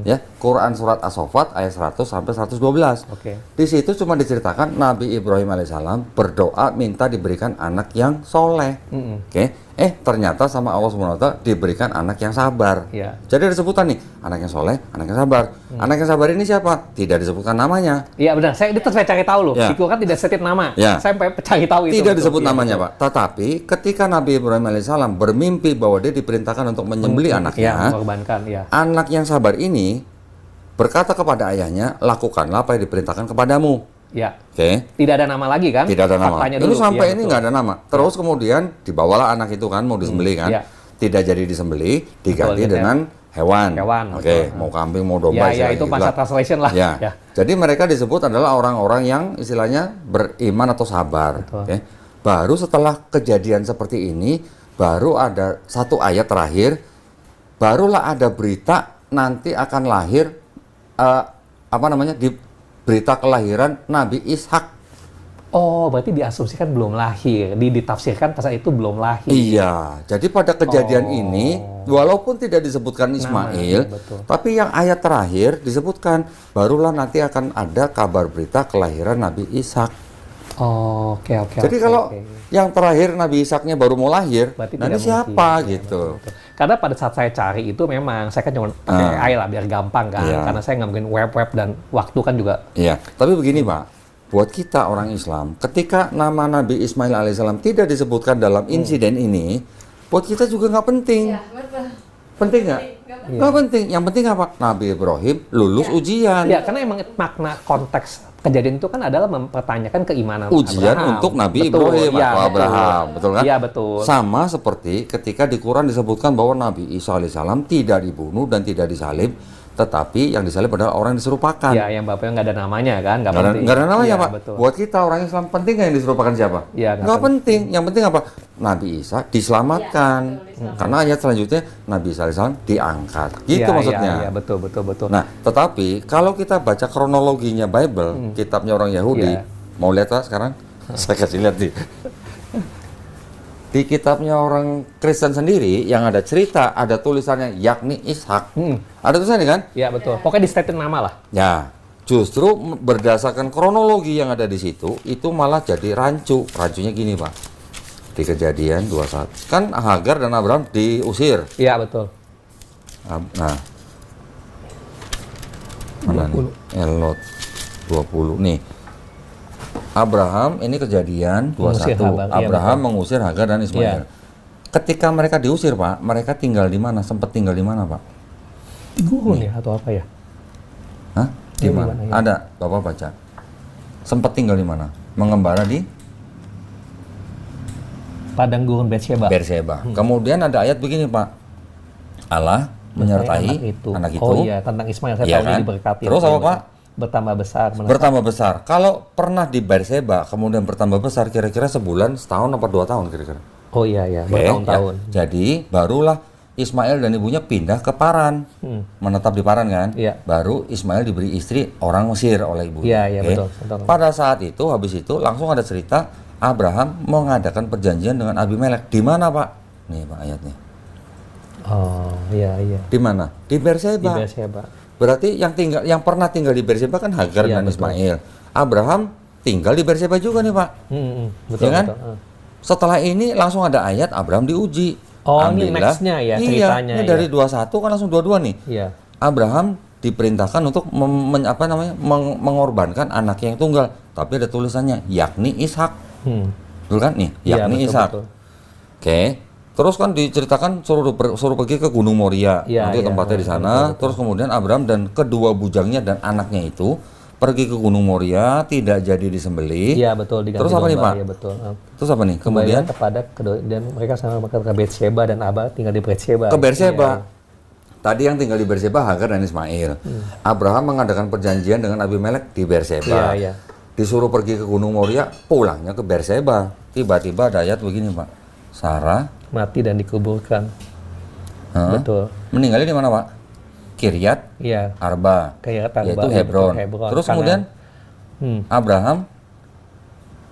Ya, Quran surat As-Saffat ayat 100 sampai 112. Di situ cuma diceritakan Nabi Ibrahim alaihissalam berdoa minta diberikan anak yang soleh. Ternyata sama Allah SWT diberikan anak yang sabar. Jadi ada sebutan nih, anak yang soleh, anak yang sabar. Anak yang sabar ini siapa? Tidak disebutkan namanya. Iya benar, saya cari tahu loh. Di Quran tidak setip nama. Saya cari tahu itu. Tidak disebut namanya, Pak. Tetapi ketika Nabi Ibrahim alaihissalam bermimpi bahwa dia diperintahkan untuk menyembelih anaknya, anak yang sabar ini berkata kepada ayahnya, lakukanlah apa yang diperintahkan kepadamu. Tidak ada nama lagi kan? Tidak ada nama. Ini sampai ini nggak ada nama. Terus kemudian dibawalah anak itu kan mau disembelih kan? Tidak jadi disembelih, diganti dengan hewan. Mau kambing, mau domba. Itu bahasa translation lah. Jadi mereka disebut adalah orang-orang yang istilahnya beriman atau sabar. Baru setelah kejadian seperti ini, baru ada 1 ayat terakhir, barulah ada berita nanti akan lahir berita kelahiran Nabi Ishak. Berarti diasumsikan belum lahir, ditafsirkan pasal itu belum lahir. Iya, jadi pada kejadian ini, walaupun tidak disebutkan Ismail, tapi yang ayat terakhir disebutkan, barulah nanti akan ada kabar berita kelahiran Nabi Ishak. Jadi kalau yang terakhir Nabi Ishaknya baru mau lahir, nanti siapa gitu? Karena pada saat saya cari itu memang saya kan cuma pakai AI lah biar gampang kan, karena saya nggak mungkin web dan waktu kan juga. Tapi begini Pak, buat kita orang Islam, ketika nama Nabi Ismail alaihissalam tidak disebutkan dalam insiden ini, buat kita juga nggak penting. Penting nggak? Nggak penting. Yang penting apa? Nabi Ibrahim lulus ujian. Karena emang makna konteks kejadian itu kan adalah mempertanyakan keimanan ujian Abraham. untuk Nabi Ibrahim atau Abraham, betul kan? Iya betul. Sama seperti ketika di Quran disebutkan bahwa Nabi Isa alaihissalam tidak dibunuh dan tidak disalib, tetapi yang disalib adalah orang yang diserupakan. Yang bapaknya nggak ada namanya kan? Nggak ada namanya Pak. Betul. Buat kita orang Islam penting nggak yang diserupakan siapa? Nggak penting. Yang penting apa? Nabi Isa diselamatkan. Karena ayat selanjutnya Nabi Isa alaihissalam diangkat. Gitu maksudnya. Iya betul. Nah, tetapi kalau kita baca kronologinya Bible, kitabnya orang Yahudi, mau lihat Pak sekarang? Saya kasih lihat nih. Di kitabnya orang Kristen sendiri yang ada cerita, ada tulisannya yakni Ishak. Ada tulisannya kan? Ya betul. Pokoknya di statement nama lah. Ya, justru berdasarkan kronologi yang ada di situ, itu malah jadi rancu. Rancunya gini, Pak. Di Kejadian 21. Kan Hagar dan Abraham diusir. Iya betul. Nah. Mana 20. nih? Elot 20 nih. Abraham ini Kejadian 21. Mengusir Hagar, iya, Abraham betul. mengusir Hagar dan Ismail. Iya. Ketika mereka diusir, Pak, mereka tinggal di mana? Sempat tinggal di mana, Pak? Di gurun ya atau apa ya? Hah? Di Di mana? mana, ya? Ada, Bapak baca. Sempat tinggal di mana? Mengembara di Padang gurun Betsheba. Berseba. Kemudian ada ayat begini, Pak. Allah menyertai anak itu. Oh iya, tentang Ismail saya Iya tahu kan? dia diberkati. Terus apa, Pak? Bertambah besar. Bertambah besar. Kalau pernah di Berseba, kemudian bertambah besar, kira-kira sebulan, setahun, apa 2 tahun kira-kira? Oh iya ya, Oke, bertahun-tahun. ya. Jadi barulah Ismail dan ibunya pindah ke Paran, menetap di Paran kan? Iya. Baru Ismail diberi istri orang Mesir oleh ibunya. Iya, Oke? betul. Pada saat itu, habis itu langsung ada cerita Abraham mengadakan perjanjian dengan Abimelek. Di mana, Pak? Nih, Pak, ayatnya. Oh iya. Di mana? Di Berseba. Di Betsheba. Berarti yang pernah tinggal di Berseba kan Hagar Iya, dan betul. Ismail. Abraham tinggal di Berseba juga nih, Pak. Betul, Ya kan? betul. Setelah ini langsung ada ayat Abraham diuji. Oh, ini next-nya ya, ceritanya, Iya, ini dari 21 kan langsung 22 nih. Iya. Abraham diperintahkan untuk mengorbankan anak yang tunggal. Tapi ada tulisannya yakni Ishak. Betul kan nih? Iya, Yakni betul, Ishak. betul. Oke. Terus kan diceritakan suruh pergi ke Gunung Moria. Iya, Nanti iya, tempatnya di sana. betul, betul. Terus kemudian Abraham dan kedua bujangnya dan anaknya itu pergi ke Gunung Moria, tidak jadi disembelih. Iya betul. Diganti Terus apa nih, domba, Pak? Iya betul. Terus apa nih? Kemudian kepada kedua, dan mereka sama ke Betsheba dan Abah tinggal di Betsheba. ke Berseba. Iya. Tadi yang tinggal di Berseba Hagar dan Ismail. Abraham mengadakan perjanjian dengan Abimelek di Berseba. Iya. Disuruh pergi ke Gunung Moria, pulangnya ke Berseba. Tiba-tiba ada ayat begini, Pak. Sarah Mati dan dikuburkan. Betul. meninggalnya di mana, Pak? Kiryat Iya. Arba, Kiryat Arba, yaitu ya, Hebron. betul, Hebron. Terus Karena- kemudian Abraham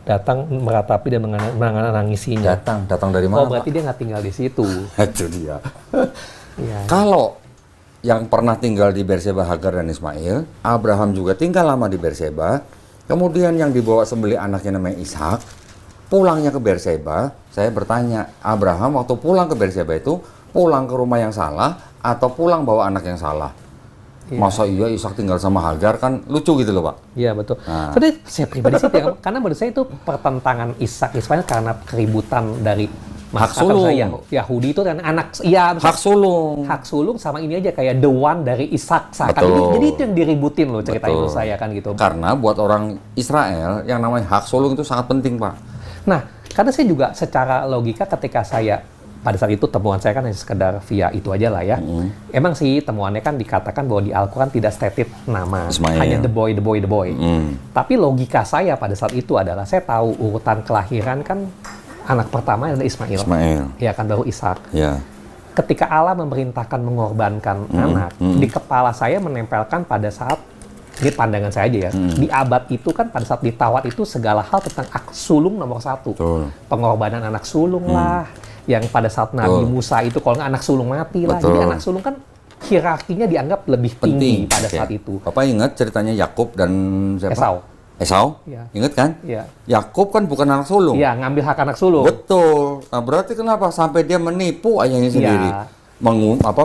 Datang meratapi dan menangisinya. datang dari mana, Oh berarti Pak? dia nggak tinggal di situ. Itu dia. Iya. Kalau yang pernah tinggal di Berseba Hagar dan Ismail, Abraham juga tinggal lama di Berseba. Kemudian yang dibawa sembelih anaknya namanya Ishak, pulangnya ke Berseba. Saya bertanya, Abraham waktu pulang ke Berseba itu pulang ke rumah yang salah atau pulang bawa anak yang salah? Iya. Masa iya Ishak tinggal sama Hagar, kan lucu gitu loh, Pak. Iya betul. Nah. Tapi saya pribadi sih, karena menurut saya itu pertentangan Ishak Ismail karena keributan dari Hak sulung. Yahudi itu kan anak, iya Hak sulung. hak sulung sama ini aja kayak the one dari Ishak. Betul. Jadi itu yang diributin loh ceritanya Betul. menurut saya kan gitu. Karena buat orang Israel yang namanya hak sulung itu sangat penting, Pak. Nah, karena saya juga secara logika ketika saya pada saat itu temuan saya kan hanya sekedar via itu aja lah ya. Emang sih temuannya kan dikatakan bahwa di Al-Quran tidak stated nama, Ismail. hanya the boy. Tapi logika saya pada saat itu adalah saya tahu urutan kelahiran kan anak pertama adalah Ismail. Ya kan baru Ishak. Ya. Ketika Allah memerintahkan mengorbankan anak, di kepala saya menempelkan pada saat ini pandangan saya aja ya. Di abad itu kan pada saat ditawar itu segala hal tentang sulung nomor 1. Betul. Pengorbanan anak sulung lah. Yang pada saat Nabi Betul. Musa itu kalau nggak anak sulung mati lah. Betul. Jadi anak sulung kan hierarkinya dianggap lebih tinggi pada Oke. saat itu. Bapak ingat ceritanya Yakub dan siapa? Esau. Esau? Iya. Ingat kan? Iya. Yakub kan bukan anak sulung. Iya, ngambil hak anak sulung. Betul. Nah, berarti kenapa sampai dia menipu ayahnya sendiri? Iya.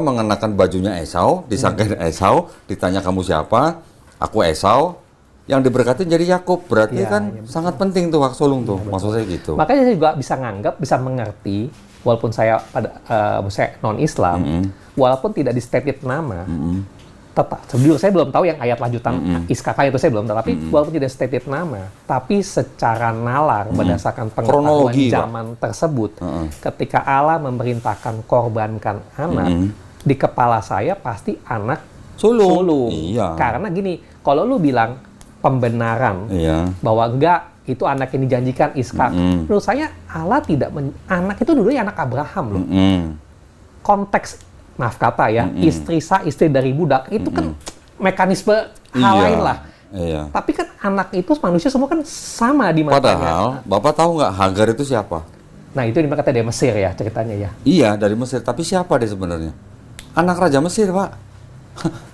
Mengenakan bajunya Esau, disangkain Esau, ditanya kamu siapa? Aku Esau. Yang diberkatin jadi Yakub. Berarti Iya, kan iya, betul. sangat penting tuh hak sulung tuh. Maksud saya gitu. Makanya saya juga bisa nganggap, bisa mengerti, walaupun saya saya non-Islam, walaupun tidak di stated nama, tetap. Sebelum saya belum tahu yang ayat lanjutan Iskaka itu saya belum tahu, tapi walaupun tidak stated nama, tapi secara nalar berdasarkan pengetahuan Kronologi, Pak. zaman tersebut, ketika Allah memerintahkan korbankan anak, di kepala saya pasti anak sulung. Iya. Karena gini, kalau lu bilang pembenaran Iya. bahwa enggak itu anak yang dijanjikan Ishak. Menurut saya Allah tidak anak itu dulu anak Abraham loh. Konteks maaf kata ya, istri sah istri dari budak itu kan mekanisme hal lain lah. Iya. Tapi kan anak itu manusia semua kan sama di matanya. Padahal, Bapak tahu nggak Hagar itu siapa? Nah, itu dimana kata dari Mesir ya ceritanya ya. Iya, dari Mesir. Tapi siapa dia sebenarnya? Anak Raja Mesir, Pak.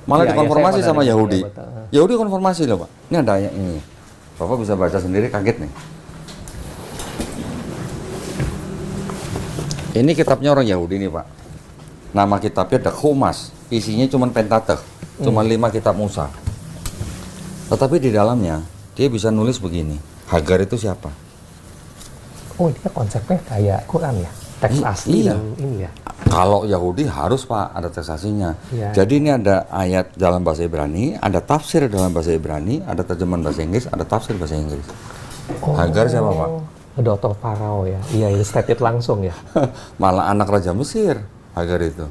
Malah Iya, dikonfirmasi iya, saya sama pernah Yahudi. dengar, betul. Yahudi konfirmasi loh, Pak. Ini ada ayat ini. Bapak bisa baca sendiri, kaget nih. Ini kitabnya orang Yahudi nih, Pak. Nama kitabnya The Chumash. Isinya cuma Pentateuch. Cuma 5 kitab Musa. Tetapi di dalamnya, dia bisa nulis begini. Hagar itu siapa? Oh, dia konsepnya kayak Quran ya. Teks asli iya. dan ini ya. Kalau Yahudi harus, Pak, ada teks aslinya. Iya. Jadi ini ada ayat dalam bahasa Ibrani, ada tafsir dalam bahasa Ibrani, ada terjemahan bahasa Inggris, ada tafsir bahasa Inggris. Hagar siapa, Pak? Dokter Farao ya. Iya, illustrated langsung ya. Malah anak Raja Mesir, Hagar itu.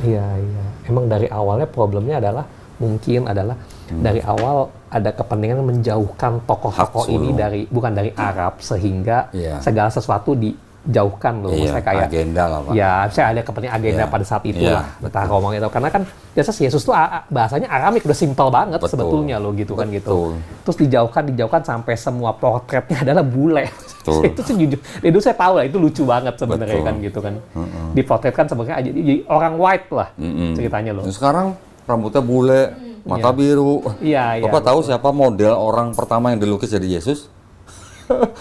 Iya, iya. Emang dari awalnya problemnya adalah mungkin adalah dari awal ada kepentingan menjauhkan tokoh-tokoh Hak ini sulh. bukan dari Arab sehingga Iya. segala sesuatu dijauhkan loh. Iya, Maksudnya kayak agenda lah, Pak. ya, saya ada kepentingan agenda Iya. pada saat itulah. Iya, Betah ngomong itu karena kan biasa Yesus tuh bahasanya Aramik udah simpel banget Betul. sebetulnya loh gitu kan gitu. Betul. Terus dijauhkan sampai semua portretnya adalah bule. Betul. Itu sih jujur, itu saya tahu lah itu lucu banget sebenarnya Betul. kan gitu kan. Dipotretkan sebagai aja jadi orang white lah ceritanya loh. Nah, sekarang rambutnya bule, mata biru. Iya, iya. Bapak tahu siapa model orang pertama yang dilukis jadi Yesus?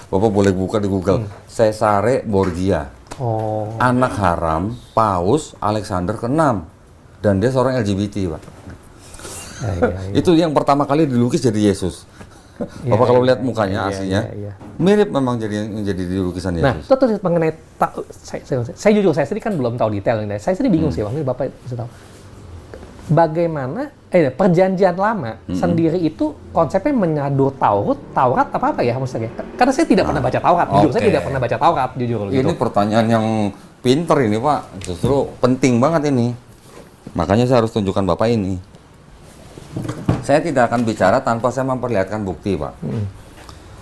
Bapak boleh buka di Google. Cesare Borgia. Oh, Anak haram Paus Alexander ke-6. Dan dia seorang LGBT, Pak. iya, iya, iya. Itu yang pertama kali dilukis jadi Yesus. Iya, Bapak kalau iya, lihat iya, mukanya iya, aslinya, iya, iya. mirip memang jadi yang jadi di lukisan Nah, Yesus. itu tuh mengenai saya jujur saya sendiri kan belum tahu detail ini. Saya sendiri bingung sih, Bang. Ini Bapak bisa tahu. Bagaimana perjanjian lama sendiri itu konsepnya menyadur Taurat apa ya maksudnya? Karena saya tidak pernah baca Taurat. Jujur saya Oke. tidak pernah baca Taurat jujur Ini gitu. pertanyaan yang pinter ini, Pak. Justru penting banget ini. Makanya saya harus tunjukkan Bapak ini. Saya tidak akan bicara tanpa saya memperlihatkan bukti, Pak.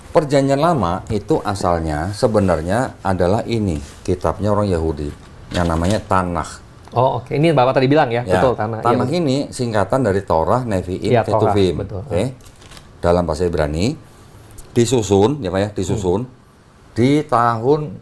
Perjanjian lama itu asalnya sebenarnya adalah ini, kitabnya orang Yahudi yang namanya Tanakh. Oh, oke. Ini Bapak tadi bilang ya, Ya, betul tanah. Tanakh Iya, ini singkatan dari Torah, Nevi'im, Iya, Torah, Ketuvim. betul. Oke. Dalam bahasa Ibrani disusun, ya Pak ya, disusun di tahun